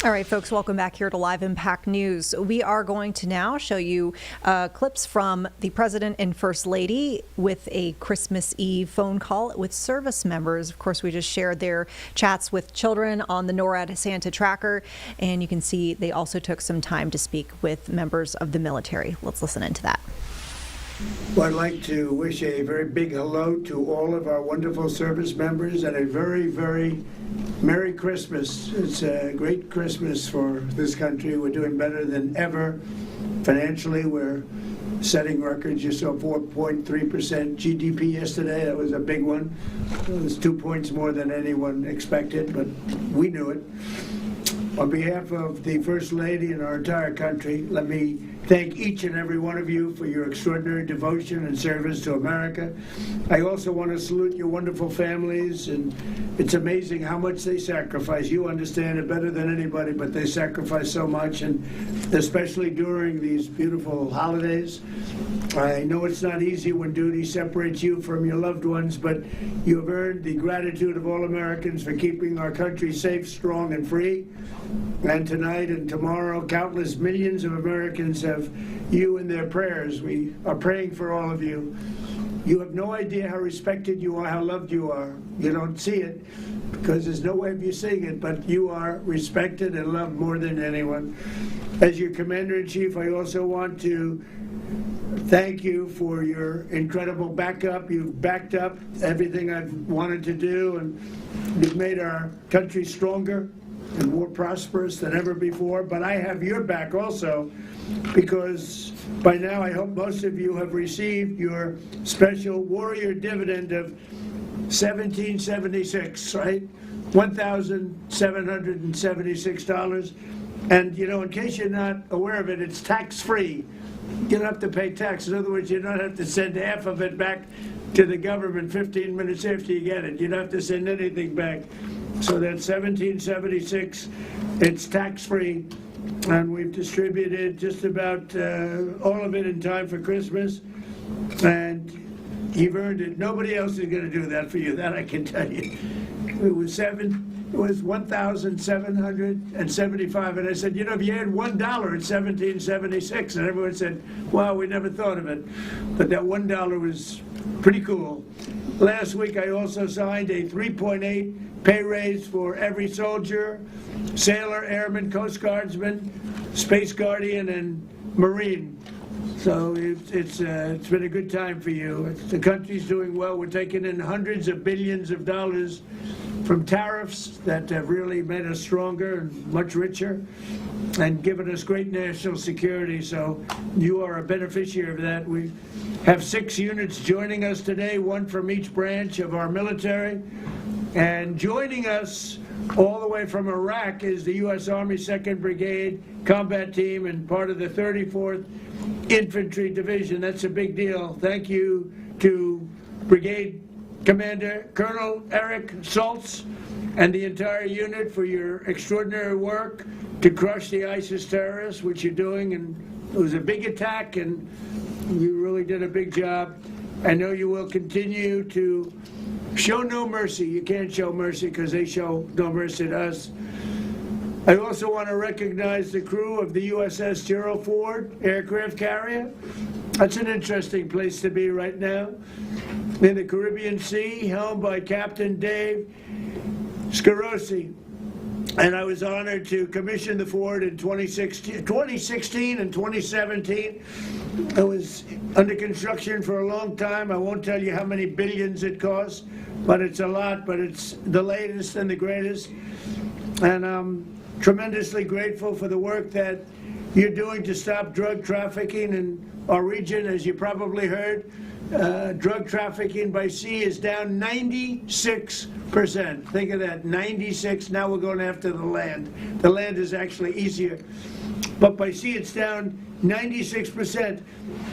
All right, folks, welcome back here to Live Impact News. We are going to now show you clips from the President and First Lady with a Christmas Eve phone call with service members. Of course, we just shared their chats with children on the NORAD Santa tracker, and you can see they also took some time to speak with members of the military. Let's listen into that. Well, I'd like to wish a very big hello to all of our wonderful service members and a very, very Merry Christmas. It's a great Christmas for this country. We're doing better than ever. Financially, we're setting records. You saw 4.3% GDP yesterday. That was a big one. It was 2 points more than anyone expected, but we knew it. On behalf of the First Lady and our entire country, let me thank each and every one of you for your extraordinary devotion and service to America. I also want to salute your wonderful families, and it's amazing how much they sacrifice. You understand it better than anybody, but they sacrifice so much, and especially during these beautiful holidays. I know it's not easy when duty separates you from your loved ones, but you have earned the gratitude of all Americans for keeping our country safe, strong, and free. And tonight and tomorrow, countless millions of Americans have you in their prayers. We are praying for all of you. You have no idea how respected you are, how loved you are. You don't see it because there's no way of you seeing it, but you are respected and loved more than anyone. As your Commander-in-Chief, I also want to thank you for your incredible backup. You've backed up everything I've wanted to do, and you've made our country stronger and more prosperous than ever before. But I have your back also, because by now I hope most of you have received your special warrior dividend of $17.76, right? $1,776. And, you know, in case you're not aware of it, it's tax-free. You don't have to pay tax. In other words, you don't have to send half of it back to the government 15 minutes after you get it. You don't have to send anything back. So that's $17.76. It's tax-free, and we've distributed just about all of it in time for Christmas, and you've earned it. Nobody else is going to do that for you. That I can tell you. It was $1,775, and I said, you know, if you had $1, it's $17.76, and everyone said, wow, we never thought of it. But that $1 was pretty cool. Last week, I also signed a 3.8 pay raise for every soldier, sailor, airman, Coast Guardsman, Space Guardian, and Marine. So it's been a good time for you. The country's doing well. We're taking in hundreds of billions of dollars from tariffs that have really made us stronger and much richer and given us great national security. So you are a beneficiary of that. We have 6 units joining us today, 1 from each branch of our military. And joining us all the way from Iraq is the U.S. Army 2nd Brigade Combat Team and part of the 34th Infantry Division. That's a big deal. Thank you to Brigade Commander Colonel Eric Saltz and the entire unit for your extraordinary work to crush the ISIS terrorists, which you're doing. And it was a big attack, and you really did a big job. I know you will continue to show no mercy. You can't show mercy because they show no mercy to us. I also want to recognize the crew of the USS Gerald Ford aircraft carrier. That's an interesting place to be right now. In the Caribbean Sea, helmed by Captain Dave Scarosi. And I was honored to commission the Ford in 2016 and 2017. It was under construction for a long time. I won't tell you how many billions it cost, but it's a lot, but it's the latest and the greatest. And I'm tremendously grateful for the work that you're doing to stop drug trafficking in our region. As you probably heard, drug trafficking by sea is down 96%. Think of that, 96. Now we're going after the land. The land is actually easier. But by sea it's down 96%.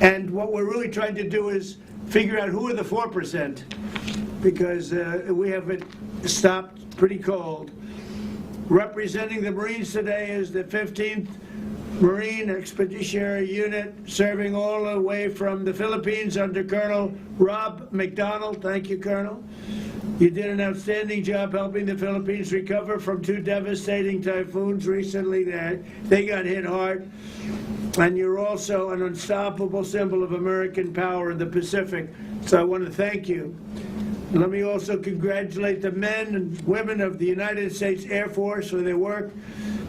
And what we're really trying to do is figure out who are the 4%, because we have it stopped pretty cold. Representing the Marines today is the 15th Marine Expeditionary Unit, serving all the way from the Philippines under Colonel Rob McDonald. Thank you, Colonel. You did an outstanding job helping the Philippines recover from 2 devastating typhoons recently. They got hit hard. And you're also an unstoppable symbol of American power in the Pacific. So I want to thank you. And let me also congratulate the men and women of the United States Air Force for their work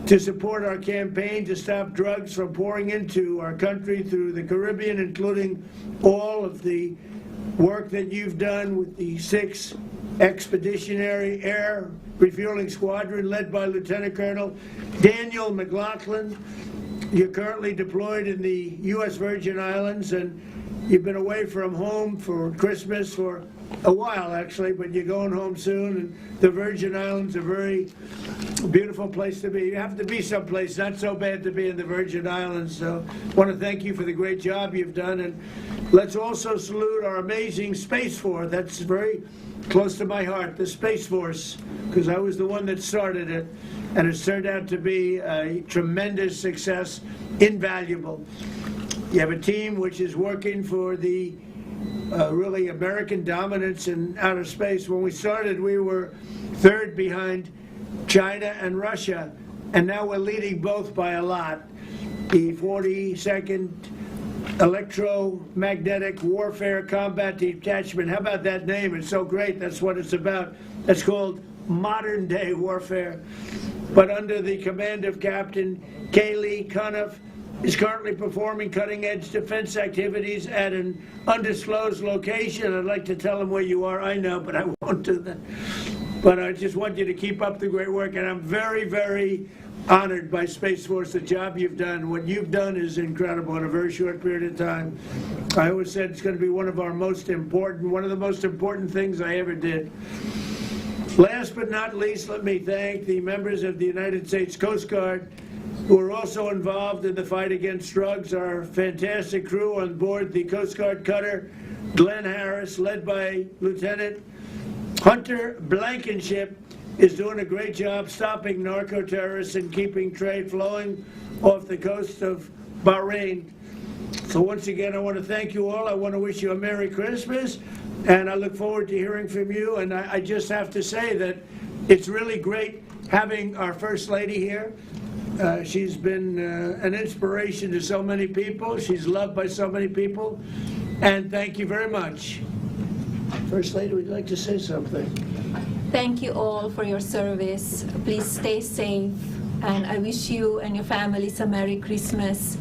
to support our campaign to stop drugs from pouring into our country through the Caribbean, including all of the work that you've done with the 6th Expeditionary Air Refueling Squadron led by Lieutenant Colonel Daniel McLaughlin. You're currently deployed in the U.S. Virgin Islands, and you've been away from home for Christmas for a while, actually, but you're going home soon, and the Virgin Islands are a very beautiful place to be. You have to be someplace not so bad to be in the Virgin Islands, so I want to thank you for the great job you've done, and let's also salute our amazing Space Force. That's very close to my heart, the Space Force, because I was the one that started it, and it's turned out to be a tremendous success, invaluable. You have a team which is working for the really American dominance in outer space. When we started, we were 3rd behind China and Russia, and now we're leading both by a lot. The 42nd Electromagnetic Warfare Combat Detachment. How about that name? It's so great. That's what it's about. That's called modern day warfare. But under the command of Captain Kaylee Cuniff, is currently performing cutting-edge defense activities at an undisclosed location. I'd like to tell them where you are. I know, but I won't do that. But I just want you to keep up the great work, and I'm very, very honored by Space Force, the job you've done. What you've done is incredible in a very short period of time. I always said it's going to be one of the most important things I ever did. Last but not least, let me thank the members of the United States Coast Guard who are also involved in the fight against drugs. Our fantastic crew on board the Coast Guard cutter Glenn Harris, led by Lieutenant Hunter Blankenship, is doing a great job stopping narco-terrorists and keeping trade flowing off the coast of Bahrain. So once again, I want to thank you all. I want to wish you a Merry Christmas, and I look forward to hearing from you. And I just have to say that it's really great having our First Lady here. She's been an inspiration to so many people. She's loved by so many people. And thank you very much. First Lady, would you like to say something? Thank you all for your service. Please stay safe, and I wish you and your families a Merry Christmas.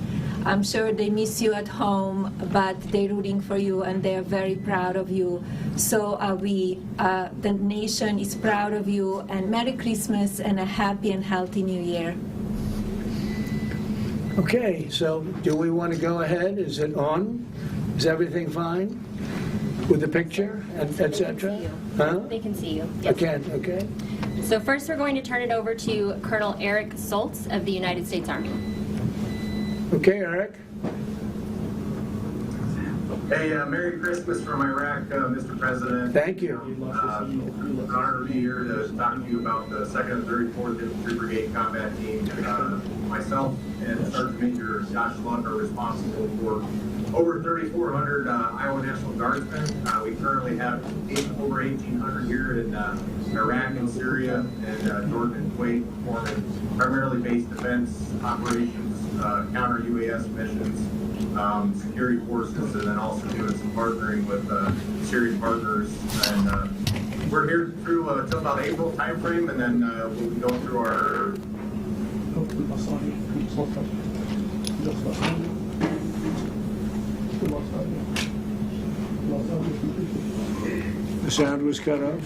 I'm sure they miss you at home, but they're rooting for you and they're very proud of you. So the nation is proud of you, and Merry Christmas and a happy and healthy New Year. Okay, so do we want to go ahead? Is it on? Is everything fine with the picture, etc.? Huh? They can see you. Yes. Again, okay. So first we're going to turn it over to Colonel Eric Soltz of the United States Army. Okay, Eric. Hey, Merry Christmas from Iraq, Mr. President. Thank you. It's an honor to be here to talk to you about the 2nd and 34th Infantry Brigade Combat Team. Myself and Sergeant Major Josh Lund are responsible for over 3,400 Iowa National Guardsmen. We currently have over 1,800 here in Iraq and Syria and Jordan and Kuwait, performing primarily base defense operations, counter UAS missions, security forces, and then also doing some partnering with Syrian partners. And we're here through till about April timeframe, and then we'll be going through our. The sound was cut off.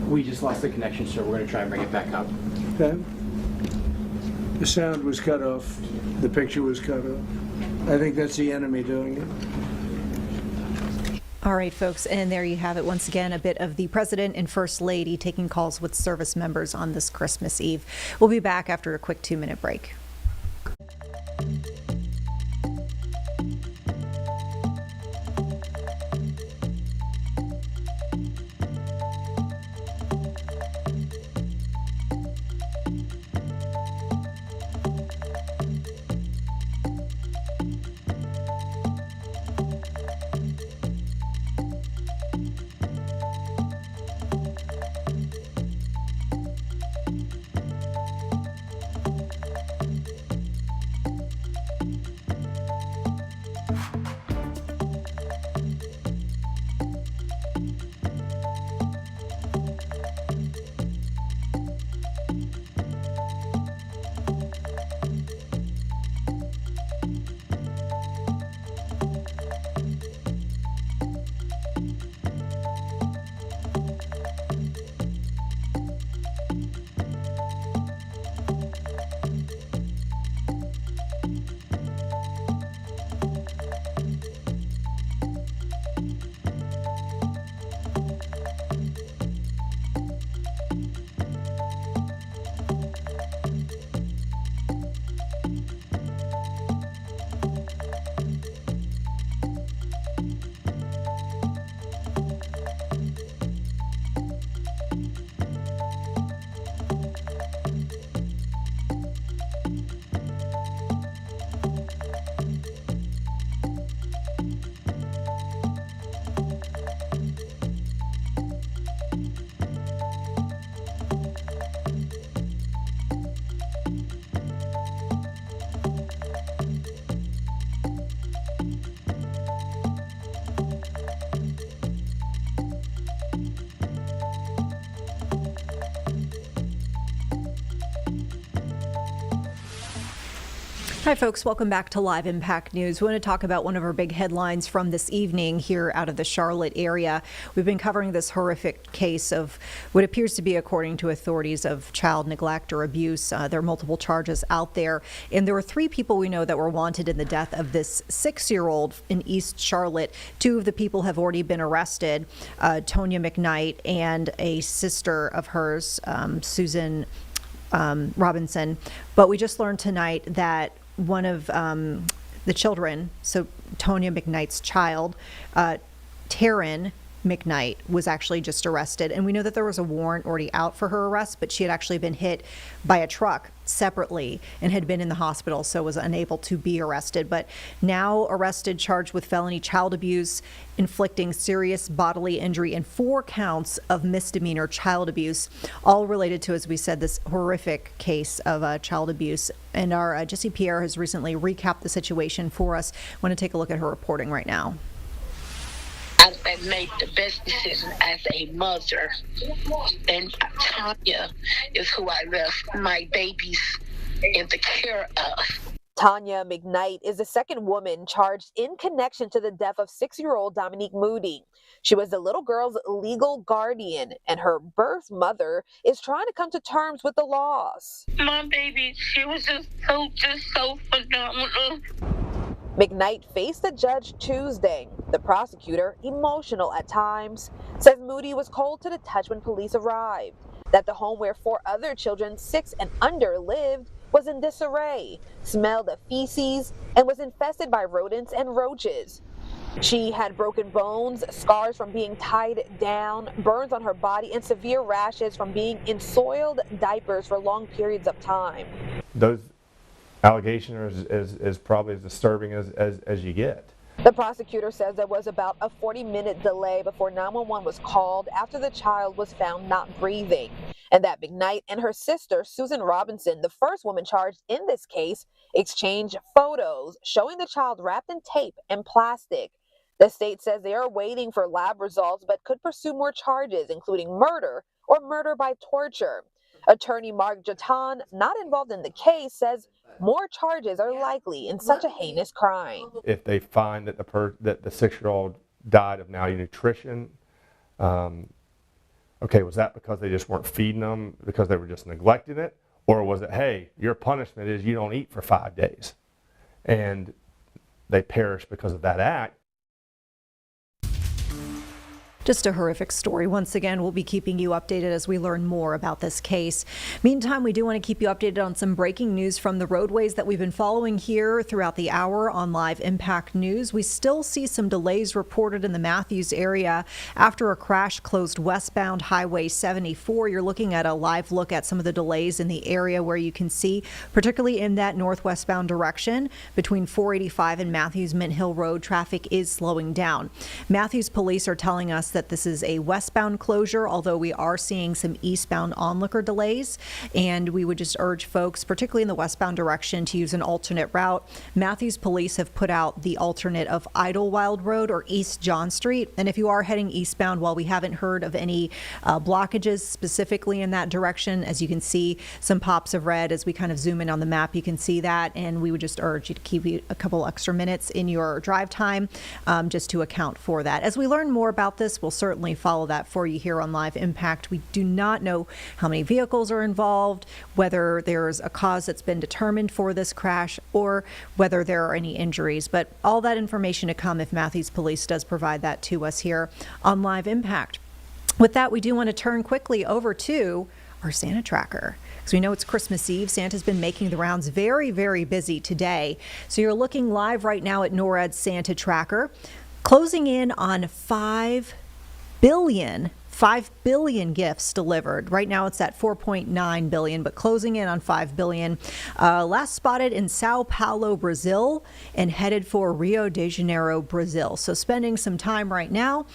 We just lost the connection, sir. We're going to try and bring it back up. Okay. The sound was cut off. The picture was cut off. I think that's the enemy doing it. All right, folks, and there you have it. Once again, a bit of the President and First Lady taking calls with service members on this Christmas Eve. We'll be back after a quick 2-minute break. Hi, folks. Welcome back to Live Impact News. We want to talk about one of our big headlines from this evening here out of the Charlotte area. We've been covering this horrific case of what appears to be, according to authorities, of child neglect or abuse. There are multiple charges out there. And there were 3 people we know that were wanted in the death of this 6-year-old in East Charlotte. 2 of the people have already been arrested, Tonya McKnight and a sister of hers, Susan Robinson. But we just learned tonight that one of the children, so Tonya McKnight's child, Taryn McKnight, was actually just arrested. And we know that there was a warrant already out for her arrest, but she had actually been hit by a truck separately and had been in the hospital, so was unable to be arrested. But now arrested, charged with felony child abuse, inflicting serious bodily injury, and 4 counts of misdemeanor child abuse, all related to, as we said, this horrific case of child abuse. And our Jessie Pierre has recently recapped the situation for us. I want to take a look at her reporting right now. I made the best decision as a mother, and Tanya is who I left my babies in the care of. Tonya McKnight is the second woman charged in connection to the death of 6-year-old Dominique Moody. She was the little girl's legal guardian, and her birth mother is trying to come to terms with the loss. My baby, she was just so phenomenal. McKnight faced the judge Tuesday. The prosecutor, emotional at times, says Moody was cold to the touch when police arrived, that the home where 4 other children 6 and under lived was in disarray, smelled of feces, and was infested by rodents and roaches. She had broken bones, scars from being tied down, burns on her body, and severe rashes from being in soiled diapers for long periods of time. Those allegations is probably as disturbing as you get. The prosecutor says there was about a 40-minute delay before 911 was called after the child was found not breathing, and that McKnight and her sister, Susan Robinson, the first woman charged in this case, exchanged photos showing the child wrapped in tape and plastic. The state says they are waiting for lab results but could pursue more charges, including murder or murder by torture. Attorney Mark Jatan, not involved in the case, says more charges are likely in such a heinous crime. If they find that the 6-year-old died of malnutrition, okay, was that because they just weren't feeding them, because they were just neglecting it? Or was it, hey, your punishment is you don't eat for 5 days, and they perish because of that act? Just a horrific story. Once again, we'll be keeping you updated as we learn more about this case. Meantime, we do want to keep you updated on some breaking news from the roadways that we've been following here throughout the hour on Live Impact News. We still see some delays reported in the Matthews area after a crash closed westbound Highway 74. You're looking at a live look at some of the delays in the area where you can see, particularly in that northwestbound direction between 485 and Matthews Mint Hill Road, traffic is slowing down. Matthews police are telling us that this is a westbound closure, although we are seeing some eastbound onlooker delays, and we would just urge folks, particularly in the westbound direction, to use an alternate route. Matthews police have put out the alternate of Idlewild Road or East John Street, and if you are heading eastbound, while we haven't heard of any blockages specifically in that direction, as you can see some pops of red as we kind of zoom in on the map, you can see that, and we would just urge you to keep a couple extra minutes in your drive time just to account for that. As we learn more about this, we'll certainly follow that for you here on Live Impact. We do not know how many vehicles are involved, whether there's a cause that's been determined for this crash, or whether there are any injuries. But all that information to come if Matthews Police does provide that to us here on Live Impact. With that, we do want to turn quickly over to our Santa tracker. Because we know it's Christmas Eve. Santa's been making the rounds very, very busy today. So you're looking live right now at NORAD's Santa tracker, closing in on 5 billion gifts delivered. Right now it's at 4.9 billion, but closing in on 5 billion. Last spotted in Sao Paulo, Brazil, and headed for Rio de Janeiro, Brazil. So spending some time right now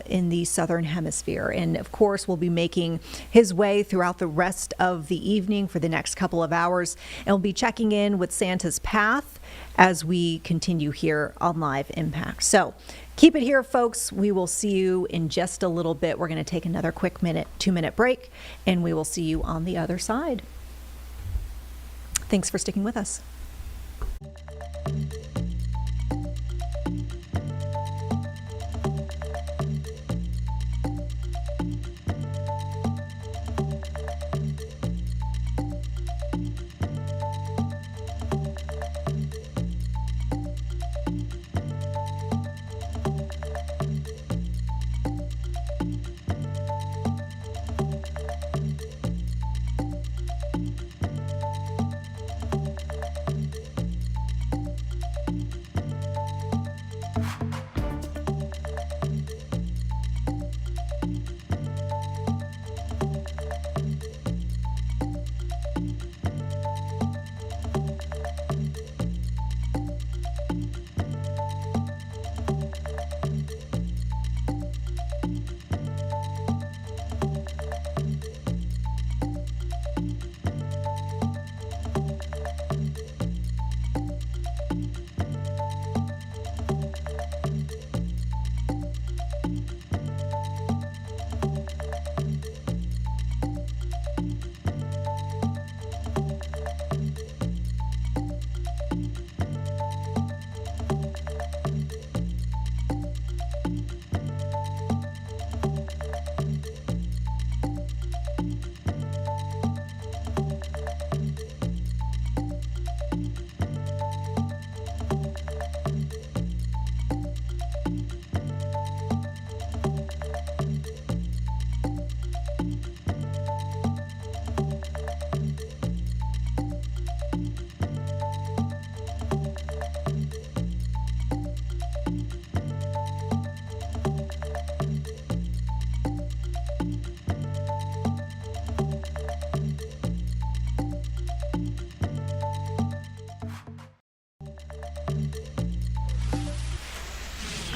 in the southern hemisphere. And of course, we'll be making his way throughout the rest of the evening for the next couple of hours. And we'll be checking in with Santa's path as we continue here on Live Impact. So keep it here, folks. We will see you in just a little bit. We're going to take another quick 2-minute break, and we will see you on the other side. Thanks for sticking with us.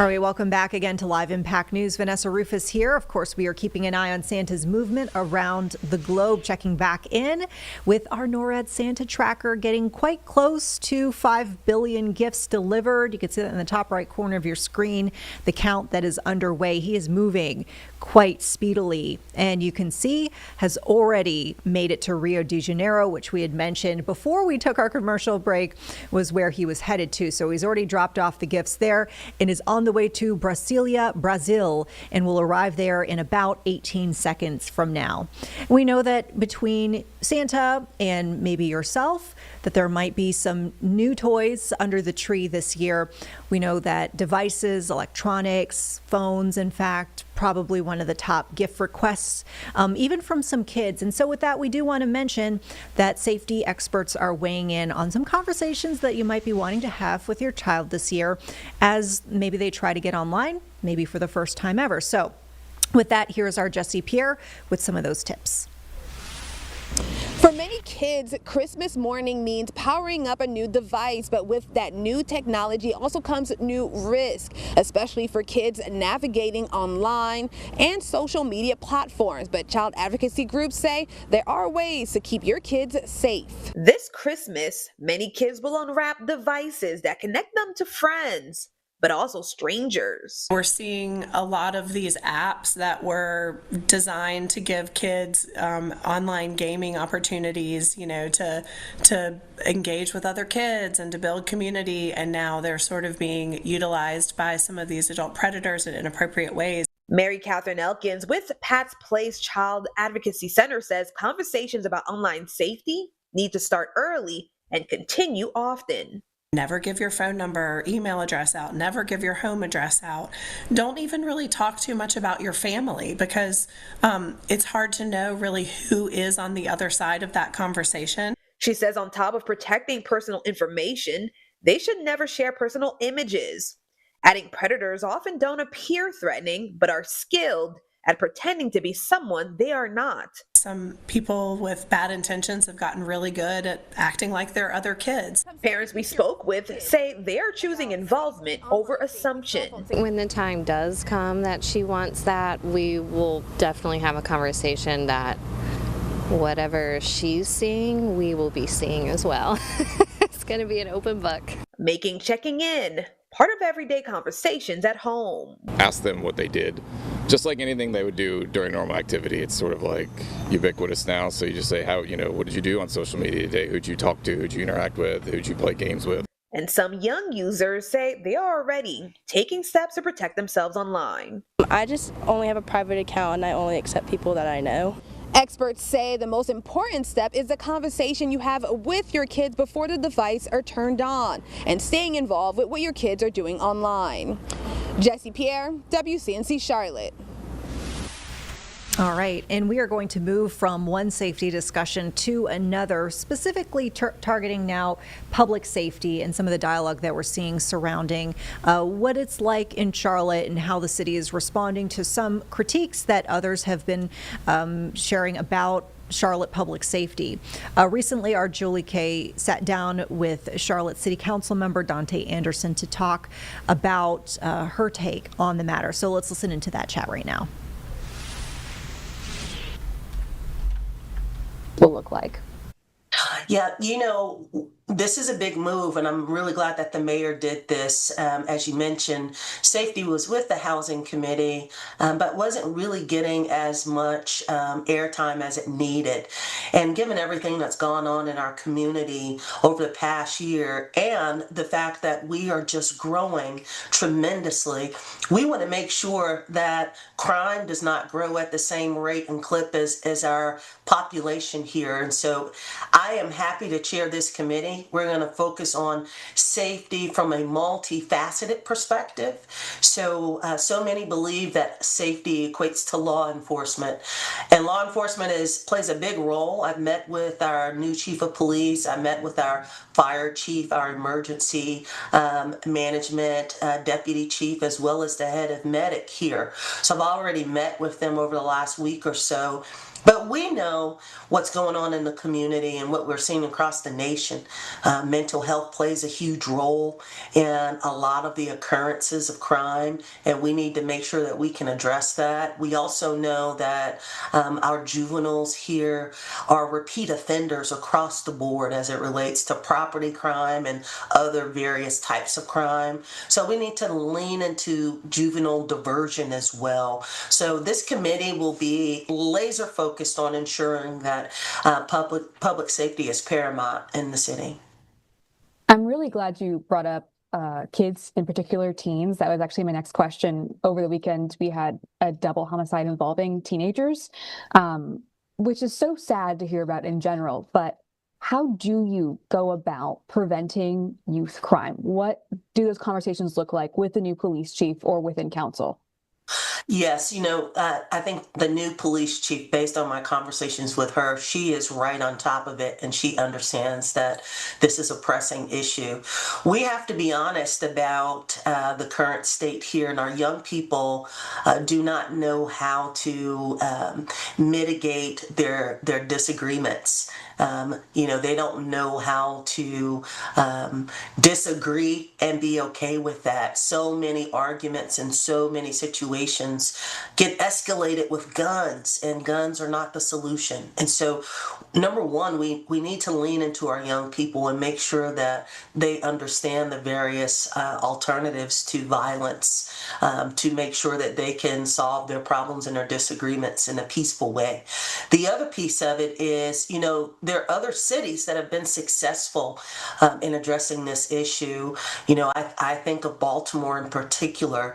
All right, welcome back again to Live Impact News. Vanessa Rufus here. Of course, we are keeping an eye on Santa's movement around the globe, checking back in with our NORAD Santa tracker, getting quite close to 5 billion gifts delivered. You can see that in the top right corner of your screen, the count that is underway. He is moving quite speedily, and you can see has already made it to Rio de Janeiro, which we had mentioned before we took our commercial break was where he was headed to. So he's already dropped off the gifts there and is on the way to Brasilia, Brazil, and will arrive there in about 18 seconds from now. We know that between Santa and maybe yourself, that there might be some new toys under the tree this year. We know that devices, electronics, phones, in fact, probably one of the top gift requests, even from some kids. And so with that, we do want to mention that safety experts are weighing in on some conversations that you might be wanting to have with your child this year as maybe they try to get online, maybe for the first time ever. So with that, here's our Jessie Pierre with some of those tips. For many kids, Christmas morning means powering up a new device, but with that new technology also comes new risk, especially for kids navigating online and social media platforms. But child advocacy groups say there are ways to keep your kids safe. This Christmas, many kids will unwrap devices that connect them to friends, but also strangers. We're seeing a lot of these apps that were designed to give kids online gaming opportunities, to engage with other kids and to build community, and now they're sort of being utilized by some of these adult predators in inappropriate ways. Mary Catherine Elkins with Pat's Place Child Advocacy Center says conversations about online safety need to start early and continue often. Never give your phone number, email address out. Never give your home address out. Don't even really talk too much about your family because it's hard to know really who is on the other side of that conversation. She says on top of protecting personal information, they should never share personal images. Adding predators often don't appear threatening, but are skilled at pretending to be someone they are not. Some people with bad intentions have gotten really good at acting like they're other kids. Parents we spoke with say they are choosing involvement over assumption. When the time does come that she wants that, we will definitely have a conversation that whatever she's seeing, we will be seeing as well. It's going to be an open book. Making checking in part of everyday conversations at home. Ask them what they did. Just like anything they would do during normal activity, it's sort of like ubiquitous now. So you just say, what did you do on social media today? Who'd you talk to? Who'd you interact with? Who'd you play games with? And some young users say they are already taking steps to protect themselves online. I just only have a private account and I only accept people that I know. Experts say the most important step is the conversation you have with your kids before the device are turned on and staying involved with what your kids are doing online. Jessie Pierre, WCNC Charlotte. All right, and we are going to move from one safety discussion to another, specifically targeting now public safety and some of the dialogue that we're seeing surrounding what it's like in Charlotte and how the city is responding to some critiques that others have been sharing about Charlotte public safety. Recently, our Julie Kay sat down with Charlotte City Council member Dante Anderson to talk about her take on the matter. So let's listen into that chat right now. Will look like. Yeah, this is a big move, and I'm really glad that the mayor did this. As you mentioned, safety was with the housing committee, but wasn't really getting as much airtime as it needed. And given everything that's gone on in our community over the past year and the fact that we are just growing tremendously, we want to make sure that crime does not grow at the same rate and clip as our population here. And so I am happy to chair this committee. We're going to focus on safety from a multifaceted perspective. So many believe that safety equates to law enforcement, and law enforcement plays a big role. I've met with our new chief of police. I met with our fire chief, our emergency management deputy chief, as well as the head of medic here. So I've already met with them over the last week or so. But we know what's going on in the community and what we're seeing across the nation. Mental health plays a huge role in a lot of the occurrences of crime, and we need to make sure that we can address that. We also know that our juveniles here are repeat offenders across the board as it relates to property crime and other various types of crime. So we need to lean into juvenile diversion as well. So this committee will be laser focused on ensuring that public safety is paramount in the city. I'm really glad you brought up kids, in particular teens. That was actually my next question. Over the weekend, we had a double homicide involving teenagers, which is so sad to hear about in general. But how do you go about preventing youth crime? What do those conversations look like with the new police chief or within council? Yes, I think the new police chief, based on my conversations with her, she is right on top of it and she understands that this is a pressing issue. We have to be honest about the current state here, and our young people do not know how to mitigate their disagreements. They don't know how to disagree and be okay with that. So many arguments and so many situations get escalated with guns, and guns are not the solution. And so, number one, we need to lean into our young people and make sure that they understand the various alternatives to violence, to make sure that they can solve their problems and their disagreements in a peaceful way. The other piece of it is, there are other cities that have been successful in addressing this issue. I think of Baltimore in particular,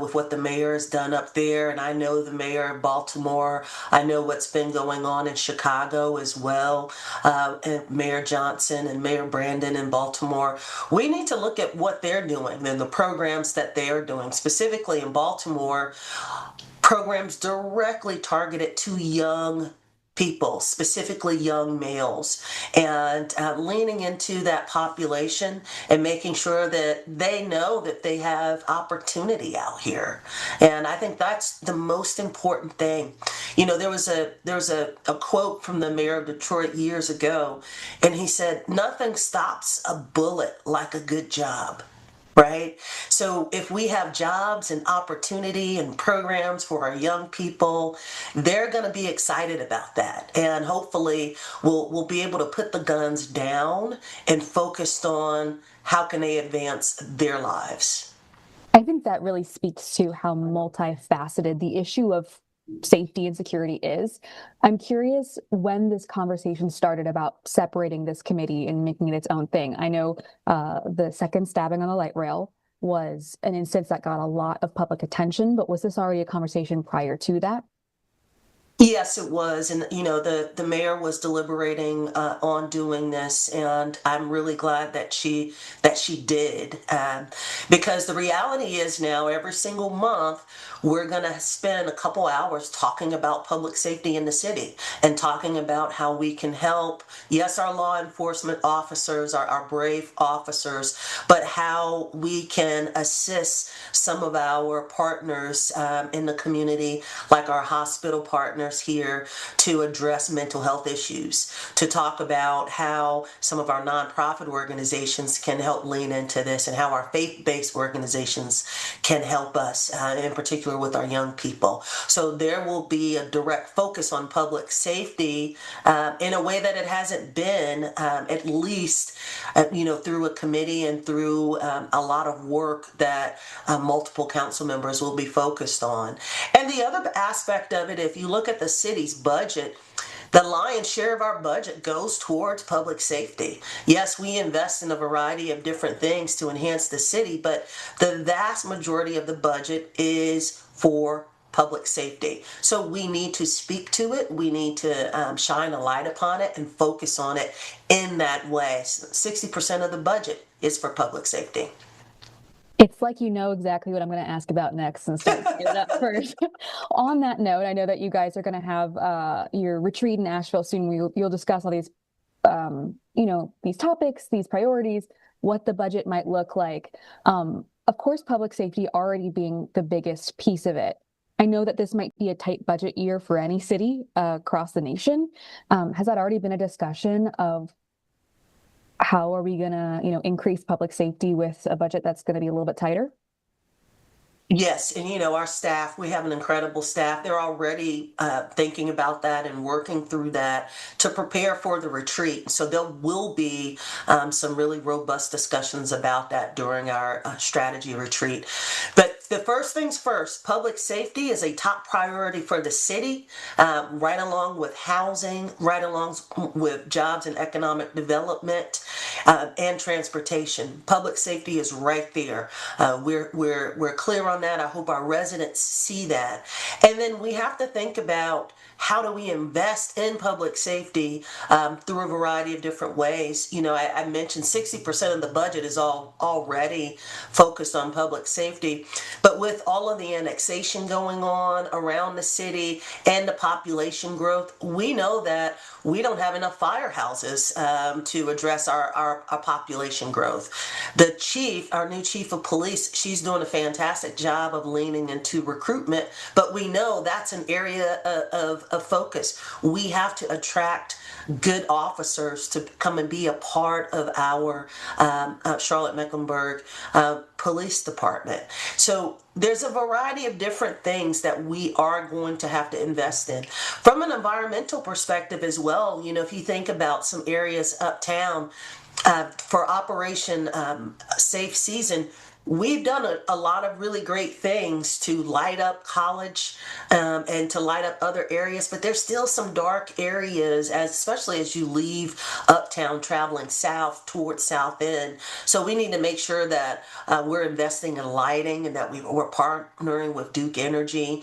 with what the mayor has done up there, and I know the mayor of Baltimore. I know what's been going on in Chicago as well, and Mayor Johnson and Mayor Brandon in Baltimore. We need to look at what they're doing and the programs that they're doing, specifically in Baltimore, programs directly targeted to young people, specifically young males, and leaning into that population and making sure that they know that they have opportunity out here. And I think that's the most important thing. There was a quote from the mayor of Detroit years ago, and he said, "Nothing stops a bullet like a good job." Right? So if we have jobs and opportunity and programs for our young people, they're going to be excited about that. And hopefully we'll be able to put the guns down and focus on how can they advance their lives. I think that really speaks to how multifaceted the issue of safety and security is. I'm curious when this conversation started about separating this committee and making it its own thing. I know the second stabbing on the light rail was an instance that got a lot of public attention, but was this already a conversation prior to that? Yes, it was. And, the mayor was deliberating on doing this, and I'm really glad that she did. Because the reality is now every single month, we're going to spend a couple hours talking about public safety in the city and talking about how we can help, yes, our law enforcement officers, our brave officers, but how we can assist some of our partners in the community, like our hospital partners here, to address mental health issues, to talk about how some of our nonprofit organizations can help lean into this, and how our faith-based organizations can help us, in particular with our young people. So there will be a direct focus on public safety in a way that it hasn't been, at least through a committee and through a lot of work that multiple council members will be focused on. And the other aspect of it, if you look at the city's budget, the lion's share of our budget goes towards public safety. Yes, we invest in a variety of different things to enhance the city, but the vast majority of the budget is for public safety. So we need to speak to it. We need to shine a light upon it and focus on it in that way. 60% of the budget is for public safety. It's like you know exactly what I'm going to ask about next, and so get it up first. On that note, I know that you guys are going to have your retreat in Nashville soon. You'll discuss all these, these topics, these priorities, what the budget might look like. Of course, public safety already being the biggest piece of it. I know that this might be a tight budget year for any city across the nation. Has that already been a discussion of how are we going to, increase public safety with a budget that's going to be a little bit tighter? Yes, and our staff, we have an incredible staff. They're already thinking about that and working through that to prepare for the retreat. So there will be some really robust discussions about that during our strategy retreat. But the first things first, public safety is a top priority for the city, right along with housing, right along with jobs and economic development, and transportation. Public safety is right there. We're clear on that. I hope our residents see that. And then we have to think about how do we invest in public safety through a variety of different ways. I mentioned 60% of the budget is already focused on public safety. But with all of the annexation going on around the city and the population growth, we know that we don't have enough firehouses to address our population growth. Our new chief of police, she's doing a fantastic job of leaning into recruitment, but we know that's an area of focus. We have to attract good officers to come and be a part of our Charlotte-Mecklenburg Police Department. So there's a variety of different things that we are going to have to invest in. From an environmental perspective as well, if you think about some areas uptown for Operation Safe Season, we've done a lot of really great things to light up College and to light up other areas, but there's still some dark areas, especially as you leave uptown traveling south towards South End. So we need to make sure that we're investing in lighting and that we're partnering with Duke Energy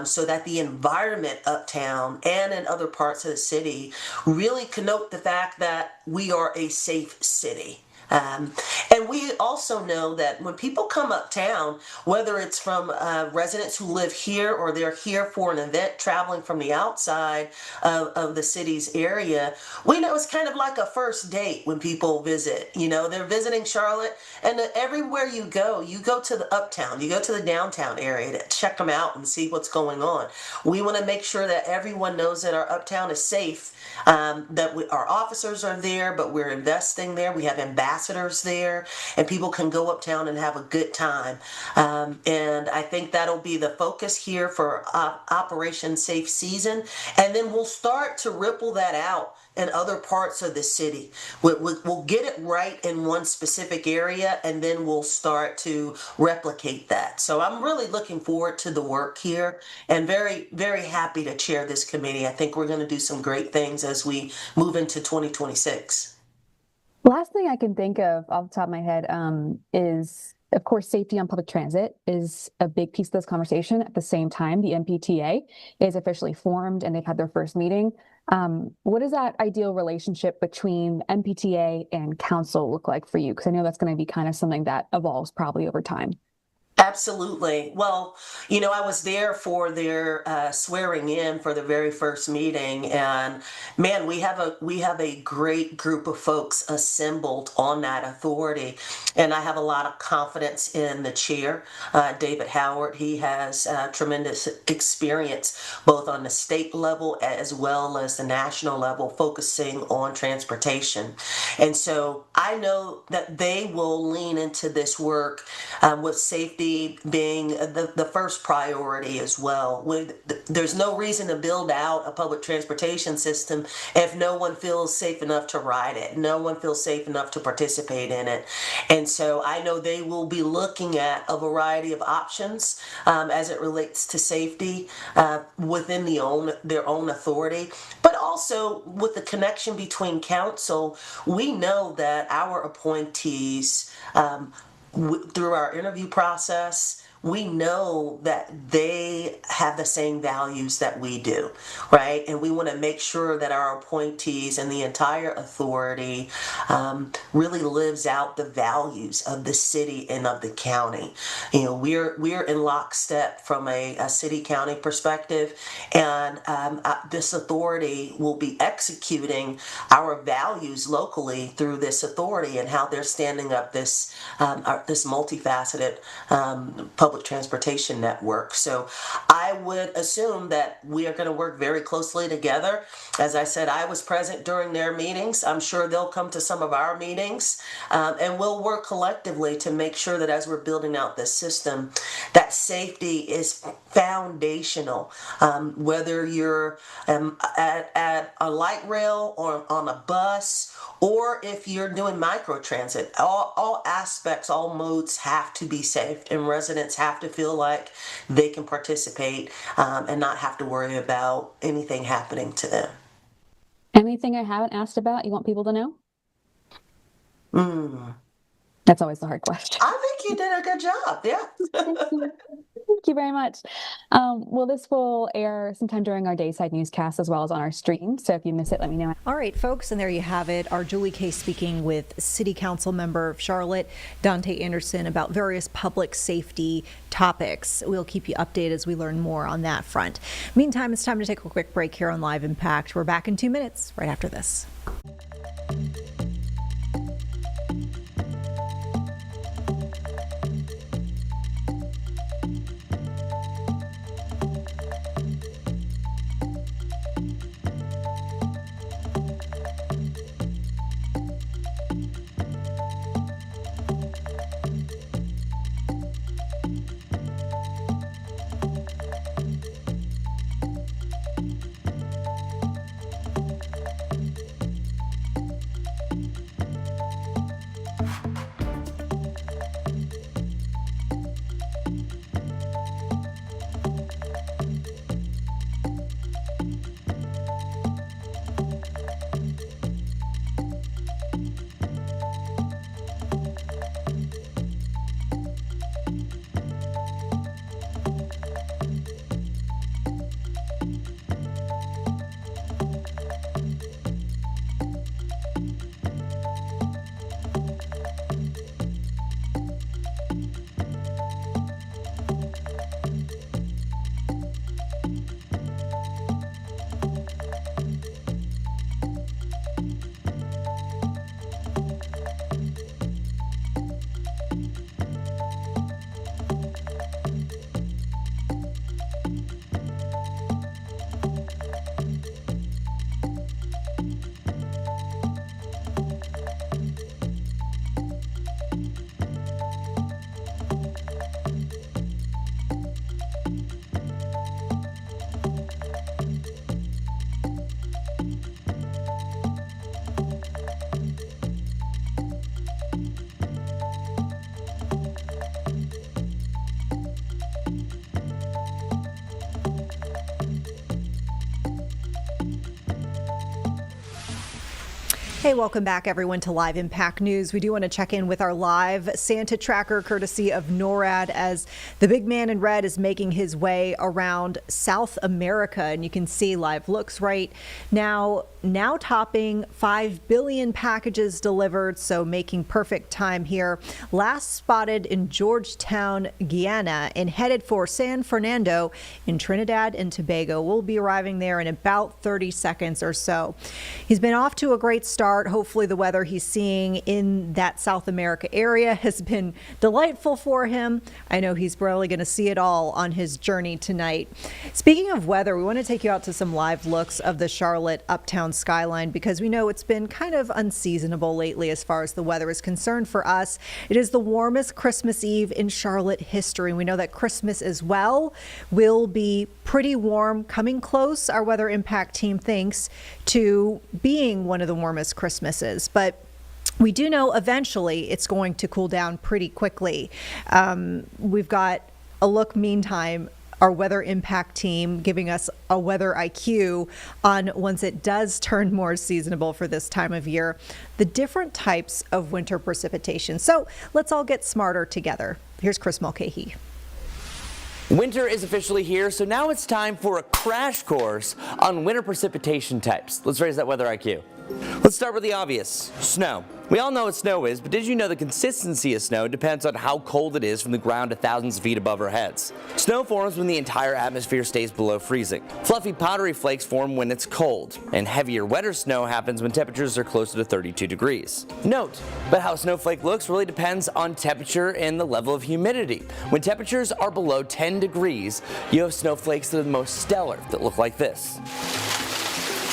so that the environment uptown and in other parts of the city really connote the fact that we are a safe city. And we also know that when people come uptown, whether it's from residents who live here or they're here for an event traveling from the outside of the city's area, we know it's kind of like a first date when people visit. They're visiting Charlotte, and everywhere you go to the uptown, you go to the downtown area to check them out and see what's going on. We want to make sure that everyone knows that our uptown is safe, that our officers are there, but we're investing there. We have ambassadors there, and people can go uptown and have a good time. And I think that'll be the focus here for Operation Safe Season. And then we'll start to ripple that out in other parts of the city. We'll get it right in one specific area, and then we'll start to replicate that. So I'm really looking forward to the work here and very, very happy to chair this committee. I think we're going to do some great things as we move into 2026. Last thing I can think of off the top of my head is, of course, safety on public transit is a big piece of this conversation. At the same time, the MPTA is officially formed and they've had their first meeting. What does that ideal relationship between MPTA and council look like for you? Because I know that's going to be kind of something that evolves probably over time. Absolutely. Well, I was there for their swearing in for the very first meeting, and man, we have a great group of folks assembled on that authority, and I have a lot of confidence in the chair, David Howard. He has tremendous experience both on the state level as well as the national level, focusing on transportation, and so I know that they will lean into this work with safety being the first priority as well. There's no reason to build out a public transportation system if no one feels safe enough to ride it, no one feels safe enough to participate in it. And so I know they will be looking at a variety of options as it relates to safety within their own authority, but also with the connection between council. We know that our appointees through our interview process, we know that they have the same values that we do, right? And we want to make sure that our appointees and the entire authority really lives out the values of the city and of the county. We're in lockstep from a city-county perspective, and this authority will be executing our values locally through this authority and how they're standing up this multifaceted public transportation network. So I I would assume that we are going to work very closely together. As I said, I was present during their meetings. I'm sure they'll come to some of our meetings, and we'll work collectively to make sure that as we're building out this system, that safety is foundational. Whether you're at a light rail or on a bus, or if you're doing microtransit, all aspects, all modes have to be safe, and residents have to feel like they can participate and not have to worry about anything happening to them. Anything I haven't asked about you want people to know? That's always the hard question. I think you did a good job. Yeah. Thank you very much. Well, this will air sometime during our Dayside newscast as well as on our stream. So if you miss it, let me know. All right, folks, and there you have it. Our Julie Kay speaking with City Council member of Charlotte, Dante Anderson, about various public safety topics. We'll keep you updated as we learn more on that front. Meantime, it's time to take a quick break here on Live Impact. We're back in 2 minutes right after this. Hey, welcome back, everyone, to Live Impact News. We do want to check in with our live Santa tracker, courtesy of NORAD, as the big man in red is making his way around South America. And you can see live looks right now topping 5 billion packages delivered, so making perfect time here. Last spotted in Georgetown, Guyana, and headed for San Fernando in Trinidad and Tobago. We'll be arriving there in about 30 seconds or so. He's been off to a great start. Hopefully the weather he's seeing in that South America area has been delightful for him. I know he's probably going to see it all on his journey tonight. Speaking of weather, we want to take you out to some live looks of the Charlotte uptown skyline, because we know it's been kind of unseasonable lately as far as the weather is concerned for us. It is the warmest Christmas Eve in Charlotte history. We know that Christmas as well will be pretty warm, coming close, our weather impact team thinks, to being one of the warmest Christmases. But we do know eventually it's going to cool down pretty quickly. We've got a look, meantime, our weather impact team giving us a weather IQ on, once it does turn more seasonable for this time of year, the different types of winter precipitation. So let's all get smarter together. Here's Chris Mulcahy. Winter is officially here, so now it's time for a crash course on winter precipitation types. Let's raise that weather IQ. Let's start with the obvious, snow. We all know what snow is, but did you know the consistency of snow depends on how cold it is from the ground to thousands of feet above our heads? Snow forms when the entire atmosphere stays below freezing. Fluffy, powdery flakes form when it's cold, and heavier, wetter snow happens when temperatures are closer to 32 degrees. Note, but how a snowflake looks really depends on temperature and the level of humidity. When temperatures are below 10 degrees, you have snowflakes that are the most stellar, that look like this.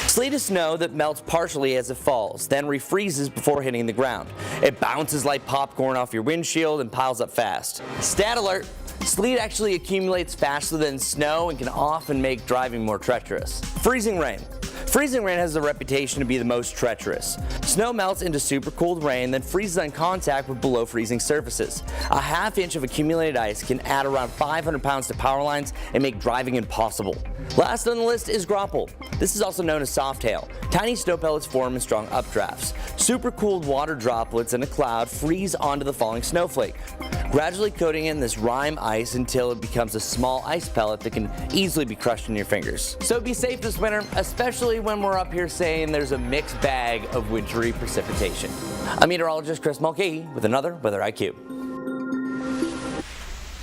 Sleet is snow that melts partially as it falls, then refreezes before hitting the ground. It bounces like popcorn off your windshield and piles up fast. Stat alert! Sleet actually accumulates faster than snow and can often make driving more treacherous. Freezing rain. Freezing rain has a reputation to be the most treacherous. Snow melts into super cooled rain, then freezes on contact with below freezing surfaces. A half inch of accumulated ice can add around 500 pounds to power lines and make driving impossible. Last on the list is grapple. This is also known as soft hail. Tiny snow pellets form in strong updrafts. Super cooled water droplets in a cloud freeze onto the falling snowflake, gradually coating in this rime ice until it becomes a small ice pellet that can easily be crushed in your fingers. So be safe this winter, especially when we're up here saying there's a mixed bag of wintry precipitation. I'm meteorologist Chris Mulcahy with another Weather IQ.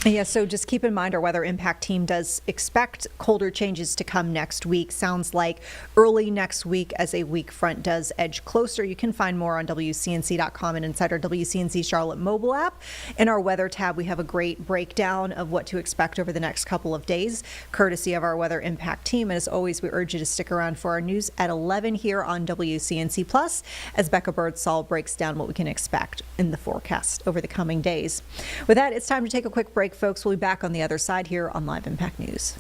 Yeah, so just keep in mind our Weather Impact team does expect colder changes to come next week. Sounds like early next week as a weak front does edge closer. You can find more on WCNC.com and inside our WCNC Charlotte mobile app. In our weather tab, we have a great breakdown of what to expect over the next couple of days, courtesy of our Weather Impact team. And as always, we urge you to stick around for our news at 11 here on WCNC Plus as Becca Birdsall breaks down what we can expect in the forecast over the coming days. With that, it's time to take a quick break, folks. We'll be back on the other side here on Live Impact News.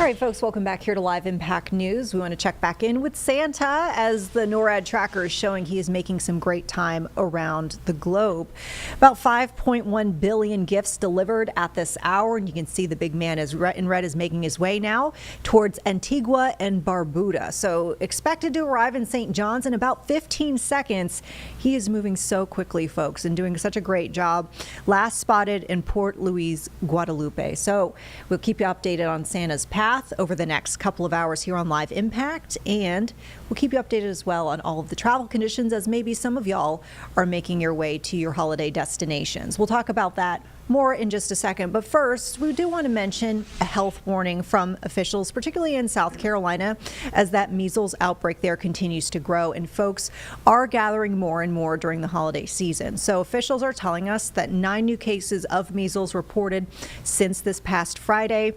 All right, folks, welcome back here to Live Impact News. We want to check back in with Santa as the NORAD tracker is showing he is making some great time around the globe. About 5.1 billion gifts delivered at this hour, and you can see the big man in red is making his way now towards Antigua and Barbuda. So expected to arrive in St. John's in about 15 seconds. He is moving so quickly, folks, and doing such a great job. Last spotted in Port Louis, Guadalupe. So we'll keep you updated on Santa's path over the next couple of hours here on Live Impact, and we'll keep you updated as well on all of the travel conditions as maybe some of y'all are making your way to your holiday destinations. We'll talk about that more in just a second, but first we do want to mention a health warning from officials, particularly in South Carolina, as that measles outbreak there continues to grow, and folks are gathering more and more during the holiday season. So officials are telling us that 9 new cases of measles reported since this past Friday.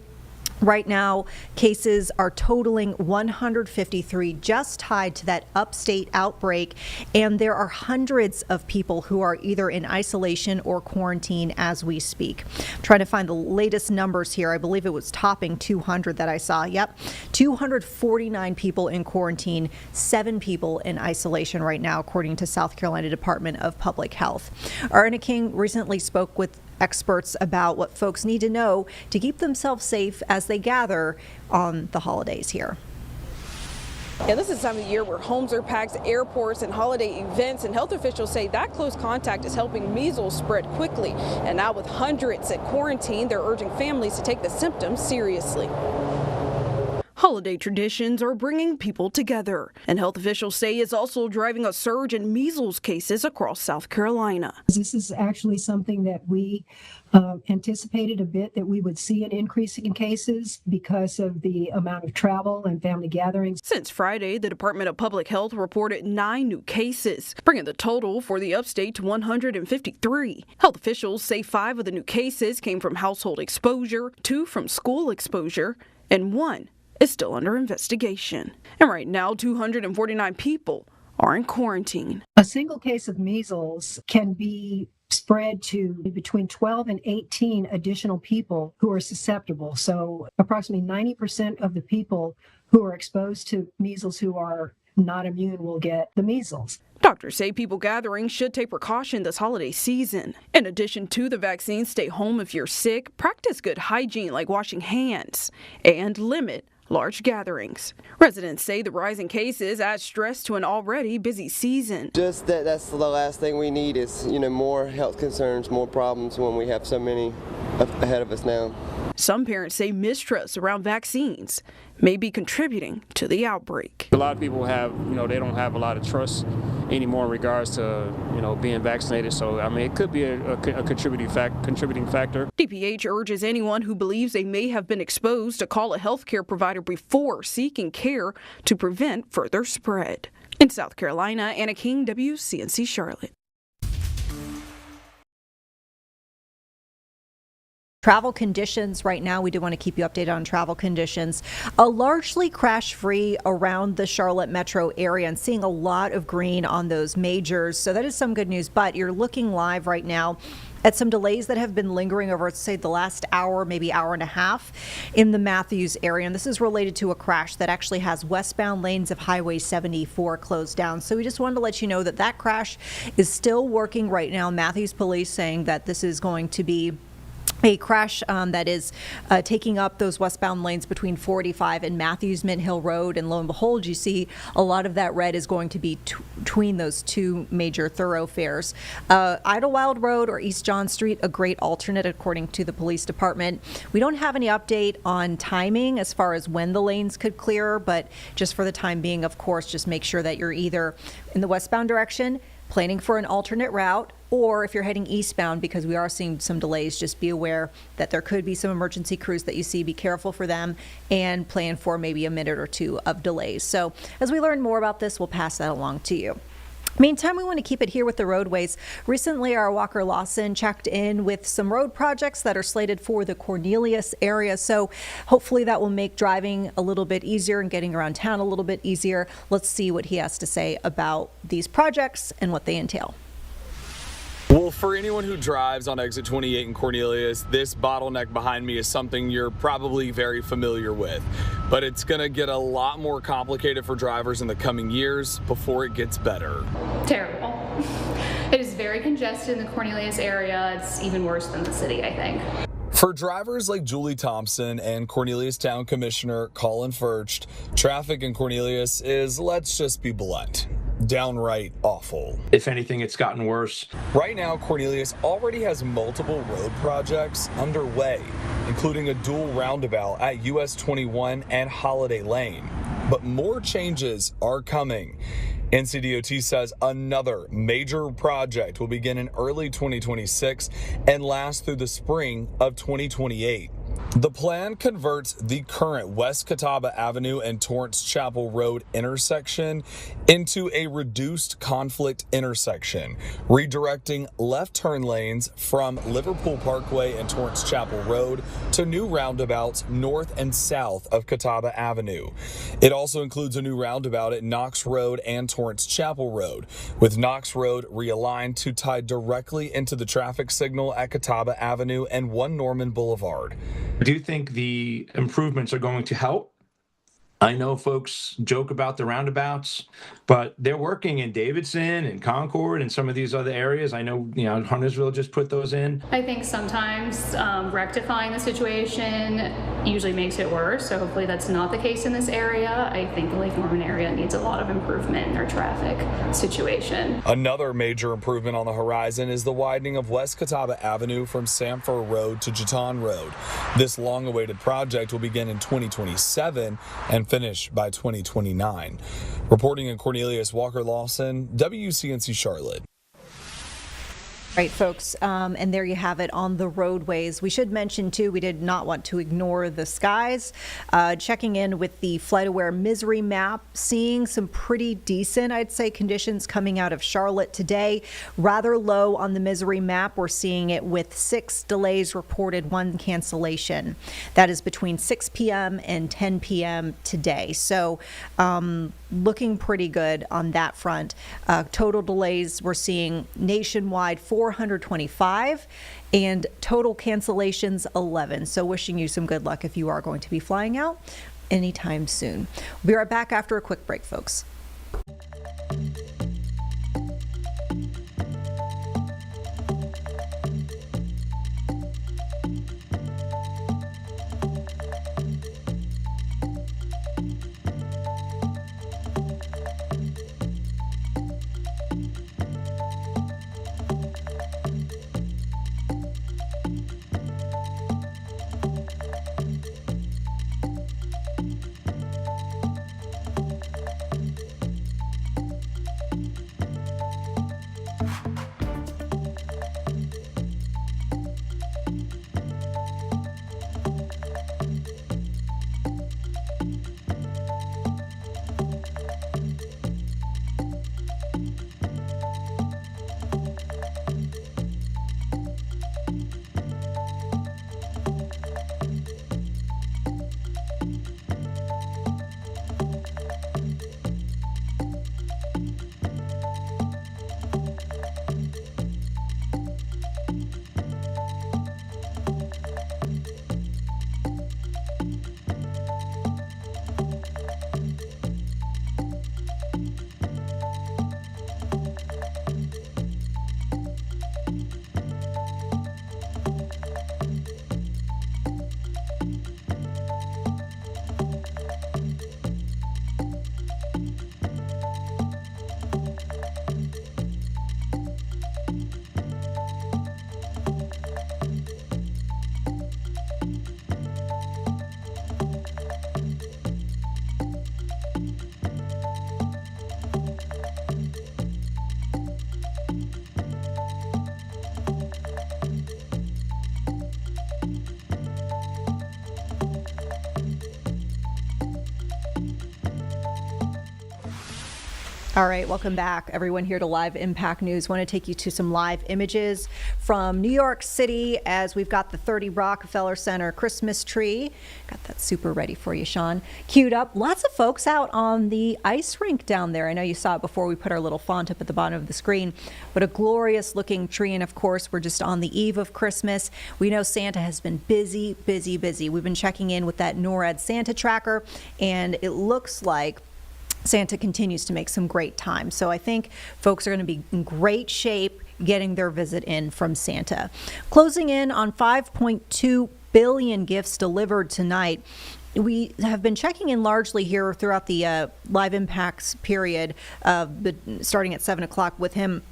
Right now, cases are totaling 153, just tied to that upstate outbreak, and there are hundreds of people who are either in isolation or quarantine as we speak. I'm trying to find the latest numbers here. I believe it was topping 200 that I saw. Yep, 249 people in quarantine, 7 people in isolation right now, according to South Carolina Department of Public Health. Arna King recently spoke with experts about what folks need to know to keep themselves safe as they gather on the holidays here. Yeah, this is the time of the year where homes are packed, airports and holiday events, and health officials say that close contact is helping measles spread quickly. And now with hundreds at quarantine, they're urging families to take the symptoms seriously. Holiday traditions are bringing people together, and health officials say is also driving a surge in measles cases across South Carolina. This is actually something that we anticipated a bit, that we would see an increase in cases because of the amount of travel and family gatherings. Since Friday, the Department of Public Health reported 9 new cases, bringing the total for the upstate to 153. Health officials say 5 of the new cases came from household exposure, 2 from school exposure, and 1 is still under investigation. And right now, 249 people are in quarantine. A single case of measles can be spread to between 12 and 18 additional people who are susceptible. So approximately 90% of the people who are exposed to measles who are not immune will get the measles. Doctors say people gathering should take precaution this holiday season. In addition to the vaccine, stay home if you're sick, practice good hygiene like washing hands, and limit large gatherings. Residents say the rising cases add stress to an already busy season. Just that's the last thing we need is, more health concerns, more problems when we have so many ahead of us now. Some parents say mistrust around vaccines may be contributing to the outbreak. A lot of people have, they don't have a lot of trust anymore in regards to, being vaccinated. So, it could be a contributing factor. DPH urges anyone who believes they may have been exposed to call a healthcare provider before seeking care to prevent further spread. In South Carolina, Anna King, WCNC Charlotte. Travel conditions right now, we do want to keep you updated on travel conditions. Largely crash-free around the Charlotte metro area and seeing a lot of green on those majors. So that is some good news, but you're looking live right now at some delays that have been lingering over, say, the last hour, maybe hour and a half in the Matthews area. And this is related to a crash that actually has westbound lanes of Highway 74 closed down. So we just wanted to let you know that that crash is still working right now. Matthews police saying that this is going to be a crash that is taking up those westbound lanes between 45 and Matthews Mint Hill Road, and lo and behold, you see a lot of that red is going to be between those 2 major thoroughfares. Idlewild Road or East John Street, a great alternate according to the police department. We don't have any update on timing as far as when the lanes could clear, but just for the time being, of course, just make sure that you're either in the westbound direction, planning for an alternate route, or if you're heading eastbound, because we are seeing some delays, just be aware that there could be some emergency crews that you see. Be careful for them and plan for maybe a minute or 2 of delays. So as we learn more about this, we'll pass that along to you. Meantime, we want to keep it here with the roadways. Recently, our Walker Lawson checked in with some road projects that are slated for the Cornelius area. So hopefully that will make driving a little bit easier and getting around town a little bit easier. Let's see what he has to say about these projects and what they entail. Well, for anyone who drives on exit 28 in Cornelius, this bottleneck behind me is something you're probably very familiar with, but it's going to get a lot more complicated for drivers in the coming years before it gets better. Terrible. It is very congested in the Cornelius area. It's even worse than the city, I think. For drivers like Julie Thompson and Cornelius Town Commissioner Colin Furcht, traffic in Cornelius is, let's just be blunt, downright awful. If anything, it's gotten worse. Right now, Cornelius already has multiple road projects underway, including a dual roundabout at US 21 and Holiday Lane. But more changes are coming. NCDOT says another major project will begin in early 2026 and last through the spring of 2028. The plan converts the current West Catawba Avenue and Torrance Chapel Road intersection into a reduced conflict intersection, redirecting left turn lanes from Liverpool Parkway and Torrance Chapel Road to new roundabouts north and south of Catawba Avenue. It also includes a new roundabout at Knox Road and Torrance Chapel Road, with Knox Road realigned to tie directly into the traffic signal at Catawba Avenue and 1 Norman Boulevard. I do think the improvements are going to help. I know folks joke about the roundabouts, but they're working in Davidson and Concord and some of these other areas. I know, Huntersville just put those in. I think sometimes rectifying the situation usually makes it worse, so hopefully that's not the case in this area. I think the Lake Norman area needs a lot of improvement in their traffic situation. Another major improvement on the horizon is the widening of West Catawba Avenue from Samford Road to Jeton Road. This long-awaited project will begin in 2027 and finish by 2029. Reporting in Cornelius Walker-Lawson, WCNC Charlotte. Right, folks, and there you have it on the roadways. We should mention, too, we did not want to ignore the skies. Checking in with the FlightAware Misery map, seeing some pretty decent, I'd say, conditions coming out of Charlotte today. Rather low on the Misery map. We're seeing it with 6 delays reported, 1 cancellation. That is between 6 p.m. and 10 p.m. today. So looking pretty good on that front. Total delays we're seeing nationwide 425 and total cancellations 11. So wishing you some good luck if you are going to be flying out anytime soon. We'll be right back after a quick break, folks. All right, welcome back, everyone, here to Live Impact News. Want to take you to some live images from New York City as we've got the 30 Rockefeller Center Christmas tree. Got that super ready for you, Sean. Queued up. Lots of folks out on the ice rink down there. I know you saw it before we put our little font up at the bottom of the screen, but a glorious looking tree. And of course, we're just on the eve of Christmas. We know Santa has been busy, busy, busy. We've been checking in with that NORAD Santa tracker, and it looks like Santa continues to make some great time. So I think folks are going to be in great shape getting their visit in from Santa. Closing in on 5.2 billion gifts delivered tonight. We have been checking in largely here throughout the Live Impacts period, starting at 7 o'clock with him,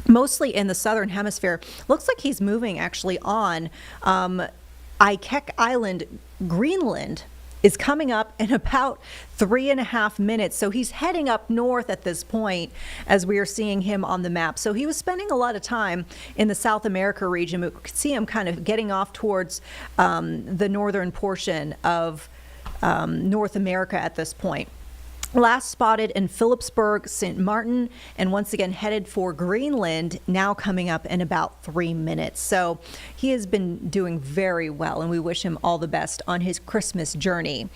mostly in the southern hemisphere. Looks like he's moving actually on Ikek Island, Greenland, is coming up in about 3.5 minutes. So he's heading up north at this point as we are seeing him on the map. So he was spending a lot of time in the South America region. We could see him kind of getting off towards the northern portion of North America at this point. Last spotted in Phillipsburg, St. Martin, and once again headed for Greenland, now coming up in about 3 minutes. So he has been doing very well, and we wish him all the best on his Christmas journey.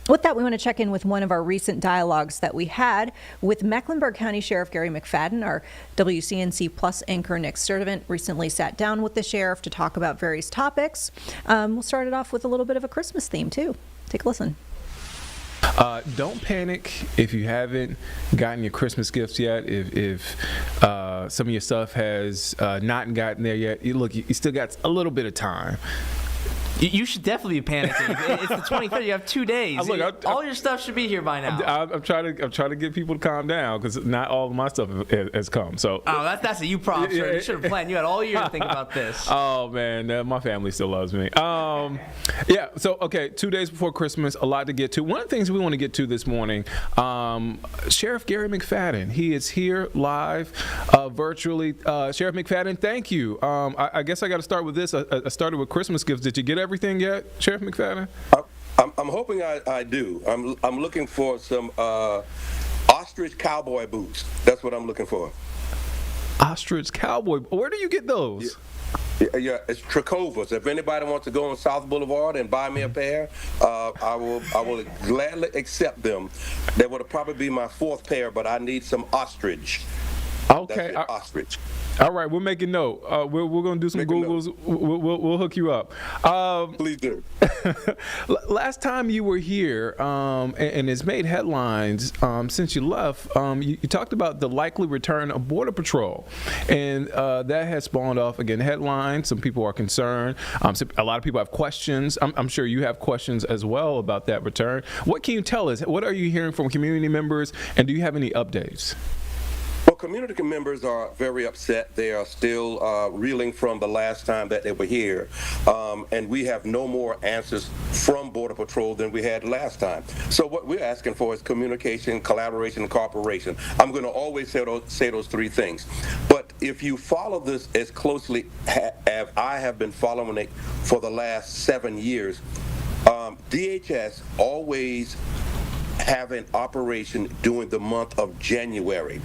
With that, we want to check in with one of our recent dialogues that we had with Mecklenburg County Sheriff Gary McFadden. Our WCNC Plus anchor Nick Sturdivant recently sat down with the sheriff to talk about various topics. We'll start it off with a little bit of a Christmas theme, too. Take a listen. Don't panic if you haven't gotten your Christmas gifts yet. If some of your stuff has not gotten there yet, you still got a little bit of time. You should definitely be panicking. It's the 23rd. You have 2 days. All your stuff should be here by now. I'm trying to get people to calm down because not all of my stuff has come. So that's a you problem, sir. You should have planned. You had all year to think about this. Oh man, my family still loves me. Yeah. So okay, 2 days before Christmas, a lot to get to. One of the things we want to get to this morning, Sheriff Gary McFadden. He is here live, virtually. Sheriff McFadden, thank you. I guess I got to start with this. I started with Christmas gifts. Did you get everything yet, Sheriff McFadden? I'm hoping I do. I'm looking for some ostrich cowboy boots. That's what I'm looking for. Ostrich cowboy. Where do you get those? Yeah, it's Tracovas. If anybody wants to go on South Boulevard and buy me a pair, I will gladly accept them. That would probably be my fourth pair, but I need some ostrich. Okay. Ostrich. All right, we're making note. We're going to do some Googles. We'll hook you up. Please do. Last time you were here, and it's made headlines since you left, you talked about the likely return of Border Patrol. And that has spawned off, again, headlines. Some people are concerned. A lot of people have questions. I'm sure you have questions as well about that return. What can you tell us? What are you hearing from community members, and do you have any updates? Well, community members are very upset. They are still reeling from the last time that they were here. And we have no more answers from Border Patrol than we had last time. So what we're asking for is communication, collaboration, and cooperation. I'm going to always say those three things. But if you follow this as closely as I have been following it for the last 7 years, DHS always have an operation during the month of January.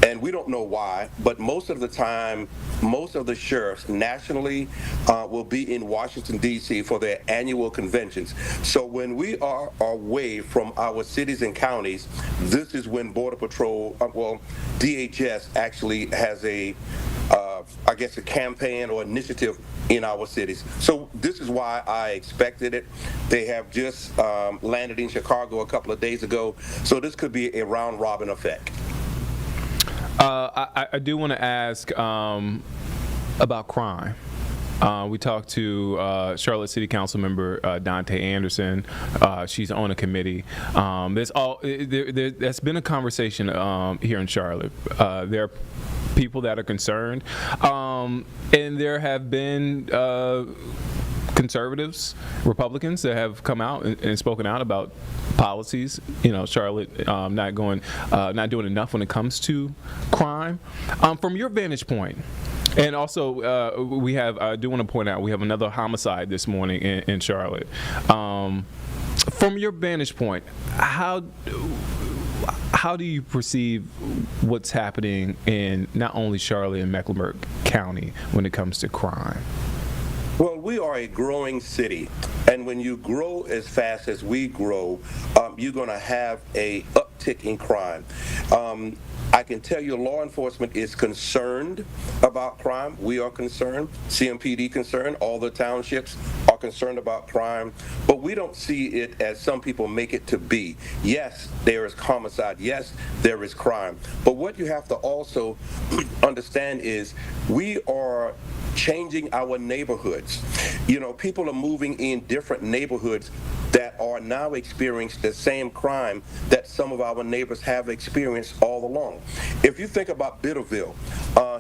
And we don't know why, but most of the time, most of the sheriffs nationally will be in Washington, D.C. for their annual conventions. So when we are away from our cities and counties, this is when Border Patrol, DHS actually has a campaign or initiative in our cities. So this is why I expected it. They have just landed in Chicago a couple of days ago, so this could be a round-robin effect. I do want to ask about crime. We talked to Charlotte City Council member Dante Anderson. She's on a committee. There's been a conversation here in Charlotte. There are people that are concerned, and there have been conservatives, Republicans that have come out and spoken out about policies. Charlotte not doing enough when it comes to crime. From your vantage point, and also we have, I do want to point out, we have another homicide this morning in Charlotte. From your vantage point, how do you perceive what's happening in not only Charlotte and Mecklenburg County when it comes to crime? Well, we are a growing city, and when you grow as fast as we grow, you're going to have a uptick in crime. I can tell you law enforcement is concerned about crime. We are concerned. CMPD concerned. All the townships are concerned about crime. But we don't see it as some people make it to be. Yes, there is homicide. Yes, there is crime. But what you have to also understand is we are changing our neighborhoods. People are moving in different neighborhoods that are now experiencing the same crime that some of our neighbors have experienced all along. If you think about Biddleville,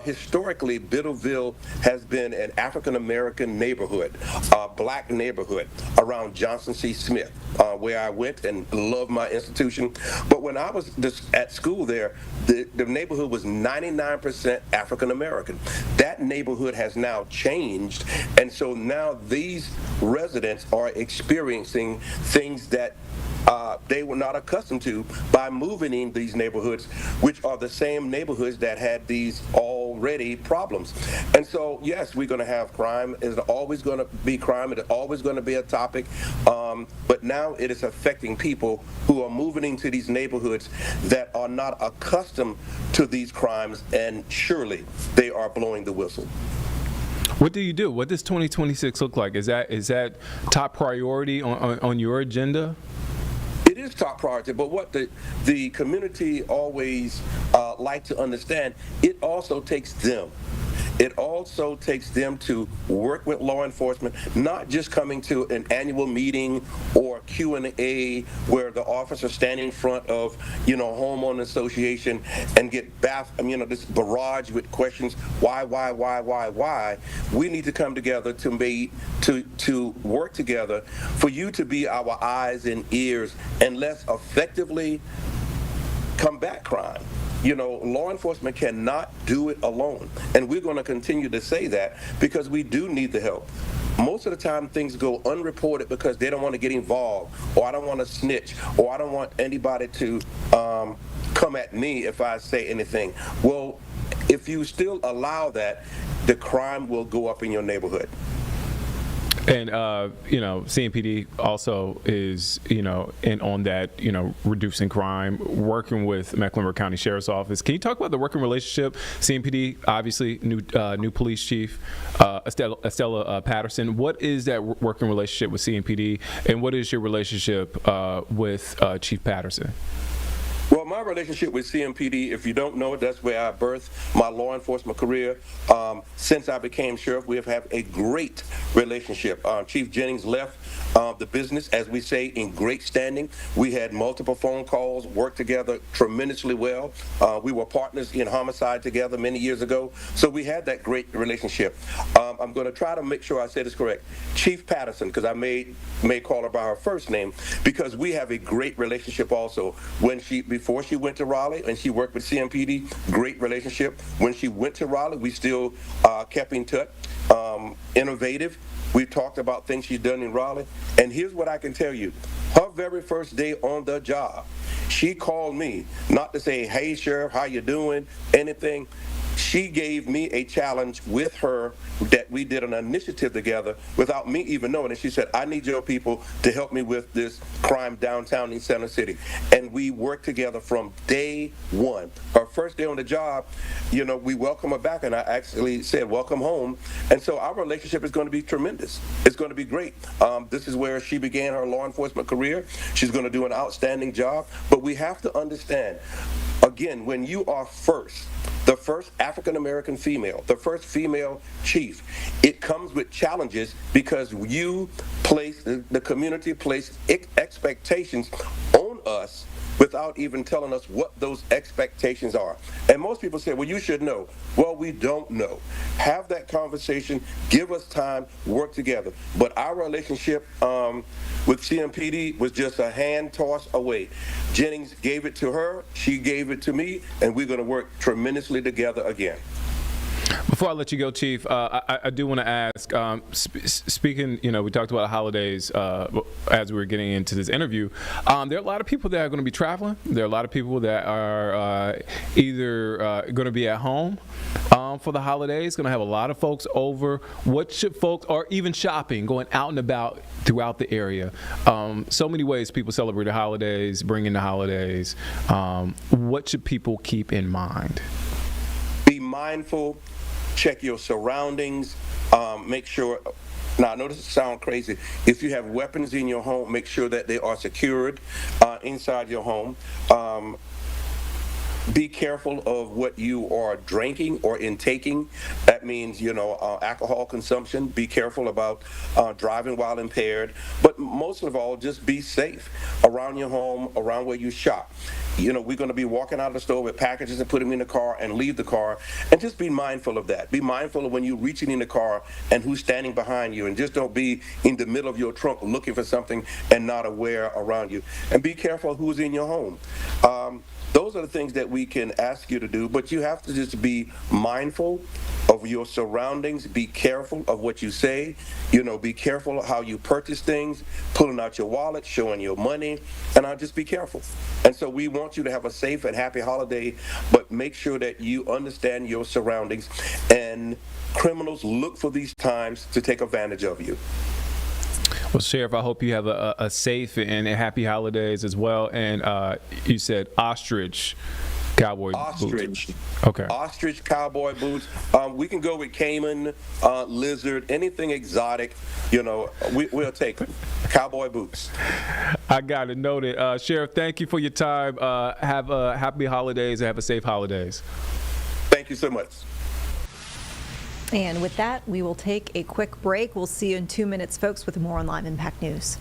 historically, Biddleville has been an African-American neighborhood, a black neighborhood. around Johnson C. Smith, where I went and loved my institution. But when I was at school there, the neighborhood was 99% African American. That neighborhood has now changed, and so now these residents are experiencing things that they were not accustomed to by moving in these neighborhoods, which are the same neighborhoods that had these already problems. And so, yes, we're going to have crime. It's always going to be crime. It's always going to be a topic. But now it is affecting people who are moving into these neighborhoods that are not accustomed to these crimes, and surely they are blowing the whistle. What do you do? What does 2026 look like? Is that top priority on your agenda? It is top priority, but what the community always like to understand, it also takes them. It also takes them to work with law enforcement, not just coming to an annual meeting or Q&A where the officer standing in front of, homeowner association and get this barrage with questions. Why? We need to come together to work together for you to be our eyes and ears and let's effectively combat crime. Law enforcement cannot do it alone. And we're going to continue to say that because we do need the help. Most of the time things go unreported because they don't want to get involved, or I don't want to snitch, or I don't want anybody to come at me if I say anything. Well, if you still allow that, the crime will go up in your neighborhood. And CMPD also is in on that, reducing crime, working with Mecklenburg County Sheriff's Office. Can you talk about the working relationship? CMPD, obviously, new police chief, Estella Patterson. What is that working relationship with CMPD, and what is your relationship with Chief Patterson? Well, my relationship with CMPD, if you don't know it, that's where I birthed my law enforcement career. Since I became sheriff, we have had a great relationship. Chief Jennings left the business, as we say, in great standing. We had multiple phone calls, worked together tremendously well. We were partners in homicide together many years ago, so we had that great relationship. I'm going to try to make sure I say this correct. Chief Patterson, because I may call her by her first name, because we have a great relationship also. Before she went to Raleigh and she worked with CMPD, great relationship. When she went to Raleigh, we still kept in touch. Innovative. We talked about things she's done in Raleigh. And here's what I can tell you. Her very first day on the job, she called me, not to say, hey, Sheriff, how you doing, anything. She gave me a challenge with her that we did an initiative together without me even knowing it. She said, I need your people to help me with this crime downtown in Center City. And we worked together from day one. Her first day on the job, we welcome her back, and I actually said, welcome home. And so our relationship is going to be tremendous. It's going to be great. This is where she began her law enforcement career. She's going to do an outstanding job. But we have to understand, again, when you are the first African-American female, the first female chief, it comes with challenges because the community placed expectations on us without even telling us what those expectations are. And most people say, well, you should know. Well, we don't know. Have that conversation, give us time, work together. But our relationship with CMPD was just a hand toss away. Jennings gave it to her, she gave it to me, and we're going to work tremendously together again. Before I let you go, Chief, I do want to ask, speaking, we talked about holidays as we were getting into this interview. There are a lot of people that are going to be traveling. There are a lot of people that are either going to be at home for the holidays, going to have a lot of folks over. What should folks, or even shopping, going out and about throughout the area? So many ways people celebrate the holidays, bring in the holidays. What should people keep in mind? Be mindful, check your surroundings, make sure. Now, I know this sounds crazy. If you have weapons in your home, make sure that they are secured inside your home. Be careful of what you are drinking or intaking. That means, alcohol consumption. Be careful about driving while impaired. But most of all, just be safe around your home, around where you shop. we're going to be walking out of the store with packages and put them in the car and leave the car, and just be mindful of that. Be mindful of when you're reaching in the car and who's standing behind you, and just don't be in the middle of your trunk looking for something and not aware around you. And be careful who's in your home. Those are the things that we can ask you to do, but you have to just be mindful of your surroundings. Be careful of what you say. Be careful of how you purchase things, pulling out your wallet, showing your money, and just be careful. And so we want you to have a safe and happy holiday, but make sure that you understand your surroundings. And criminals look for these times to take advantage of you. Well, Sheriff, I hope you have a safe and a happy holidays as well. And you said ostrich cowboy boots. Okay. Ostrich cowboy boots. We can go with caiman, lizard, anything exotic. We'll take them. Cowboy boots. I got it noted. Sheriff, thank you for your time. Have a happy holidays and have a safe holidays. Thank you so much. And with that, we will take a quick break. We'll see you in 2 minutes, folks, with more on Live Impact News.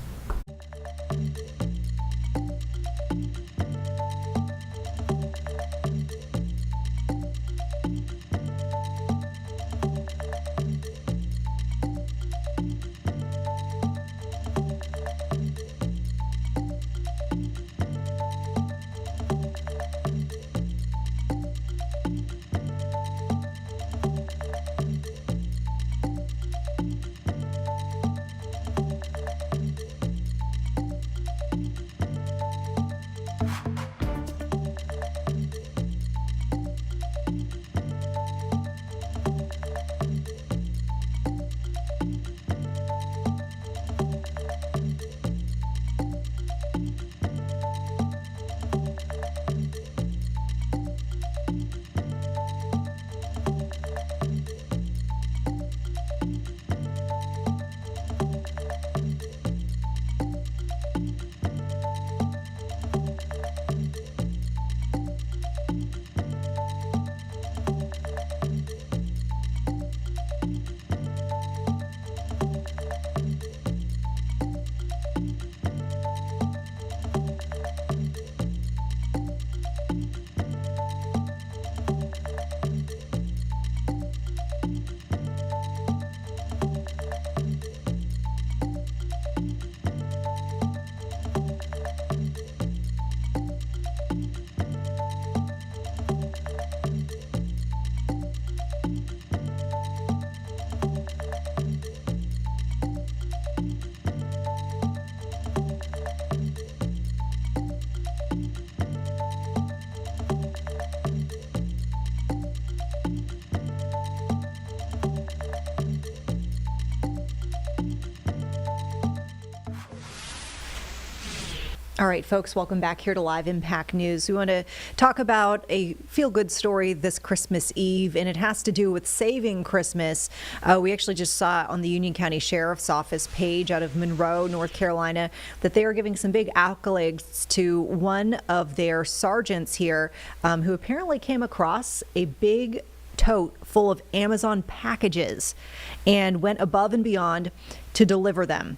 All right, folks, welcome back here to Live Impact News. We want to talk about a feel-good story this Christmas Eve, and it has to do with saving Christmas. We actually just saw on the Union County Sheriff's Office page out of Monroe, North Carolina, that they are giving some big accolades to one of their sergeants here who apparently came across a big tote full of Amazon packages and went above and beyond to deliver them.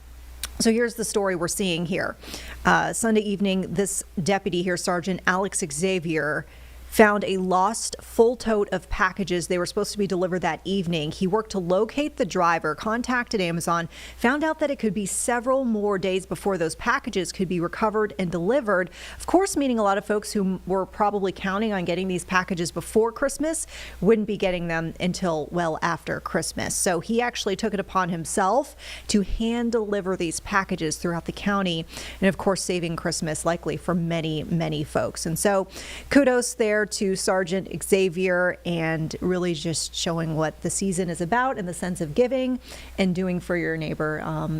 So here's the story we're seeing here. Sunday evening, this deputy here, Sergeant Alex Xavier, found a lost full tote of packages. They were supposed to be delivered that evening. He worked to locate the driver, contacted Amazon, found out that it could be several more days before those packages could be recovered and delivered. Of course, meaning a lot of folks who were probably counting on getting these packages before Christmas wouldn't be getting them until well after Christmas. So he actually took it upon himself to hand deliver these packages throughout the county, and of course saving Christmas likely for many, many folks. And so kudos there to Sergeant Xavier, and really just showing what the season is about in the sense of giving and doing for your neighbor.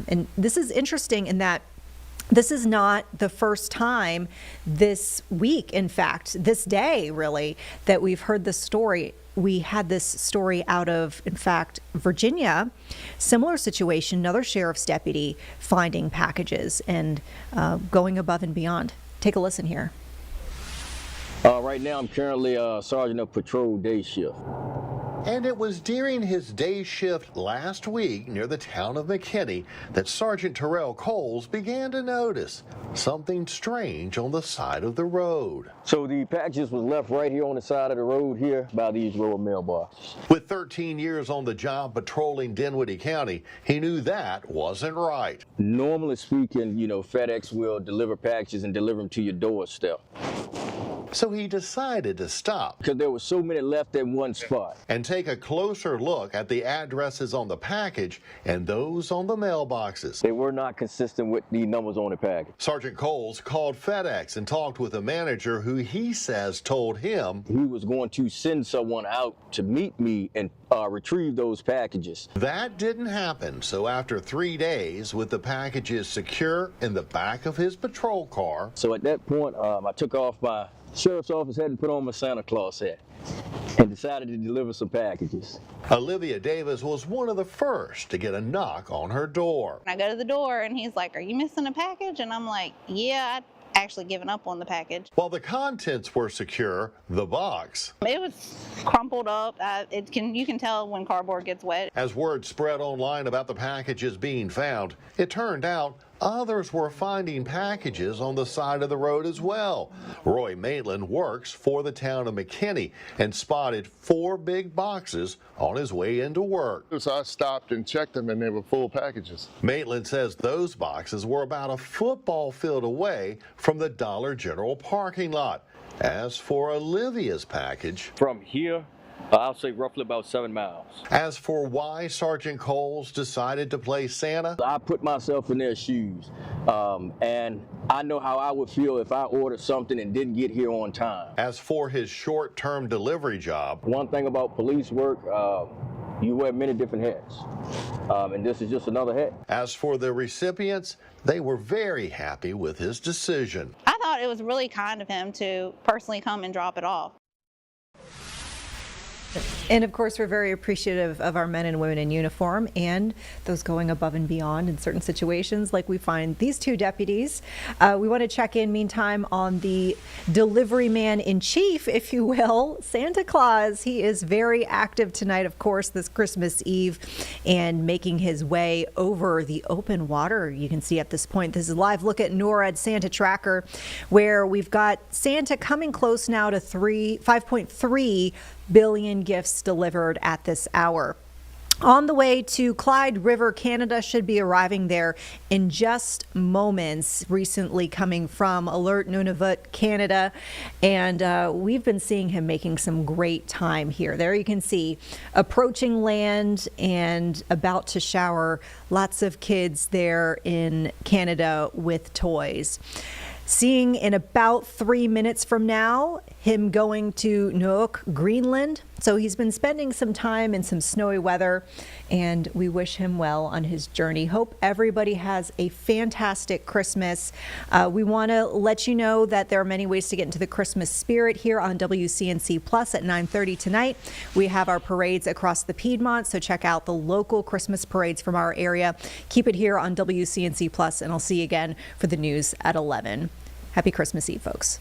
And this is interesting in that this is not the first time this week, in fact, this day really, that we've heard this story. We had this story out of, in fact, Virginia, similar situation, another sheriff's deputy finding packages and going above and beyond. Take a listen here. Right now, I'm currently Sergeant of Patrol Day Shift. And it was during his day shift last week near the town of McKinney that Sergeant Terrell Coles began to notice something strange on the side of the road. So the packages was left right here on the side of the road here by these little mailboxes. With 13 years on the job patrolling Dinwiddie County, he knew that wasn't right. Normally speaking, FedEx will deliver packages and deliver them to your doorstep. So he decided to stop. Because there were so many left in one spot. And take a closer look at the addresses on the package and those on the mailboxes. They were not consistent with the numbers on the package. Sergeant Coles called FedEx and talked with a manager who he says told him he was going to send someone out to meet me and retrieve those packages. That didn't happen, so after 3 days, with the packages secure in the back of his patrol car. So at that point, I took off my sheriff's office hat and put on my Santa Claus hat and decided to deliver some packages. Olivia Davis was one of the first to get a knock on her door. I go to the door and he's like, "Are you missing a package?" And I'm like, "Yeah, I'd actually given up on the package." While the contents were secure, the box, it was crumpled up. You can tell when cardboard gets wet. As word spread online about the packages being found, it turned out others were finding packages on the side of the road as well. Roy Maitland works for the town of McKinney and spotted 4 big boxes on his way into work. So I stopped and checked them, and they were full packages. Maitland says those boxes were about a football field away from the Dollar General parking lot. As for Olivia's package, from here, I'll say roughly about 7 miles. As for why Sergeant Coles decided to play Santa, I put myself in their shoes, and I know how I would feel if I ordered something and didn't get here on time. As for his short-term delivery job, one thing about police work, you wear many different hats, and this is just another hat. As for the recipients, they were very happy with his decision. I thought it was really kind of him to personally come and drop it off. And of course, we're very appreciative of our men and women in uniform and those going above and beyond in certain situations, like we find these 2 deputies. We want to check in, meantime, on the delivery man in chief, if you will, Santa Claus. He is very active tonight, of course, this Christmas Eve, and making his way over the open water. You can see at this point, this is a live look at NORAD Santa Tracker, where we've got Santa coming close now to 5.3 billion gifts delivered at this hour. On the way to Clyde River, Canada, should be arriving there in just moments, recently coming from Alert Nunavut, Canada. And we've been seeing him making some great time here. There you can see approaching land and about to shower lots of kids there in Canada with toys. Seeing in about 3 minutes from now, him going to Nuuk, Greenland. So he's been spending some time in some snowy weather, and we wish him well on his journey. Hope everybody has a fantastic Christmas. We want to let you know that there are many ways to get into the Christmas spirit here on WCNC Plus at 9:30 tonight. We have our parades across the Piedmont, so check out the local Christmas parades from our area. Keep it here on WCNC Plus, and I'll see you again for the news at 11. Happy Christmas Eve, folks.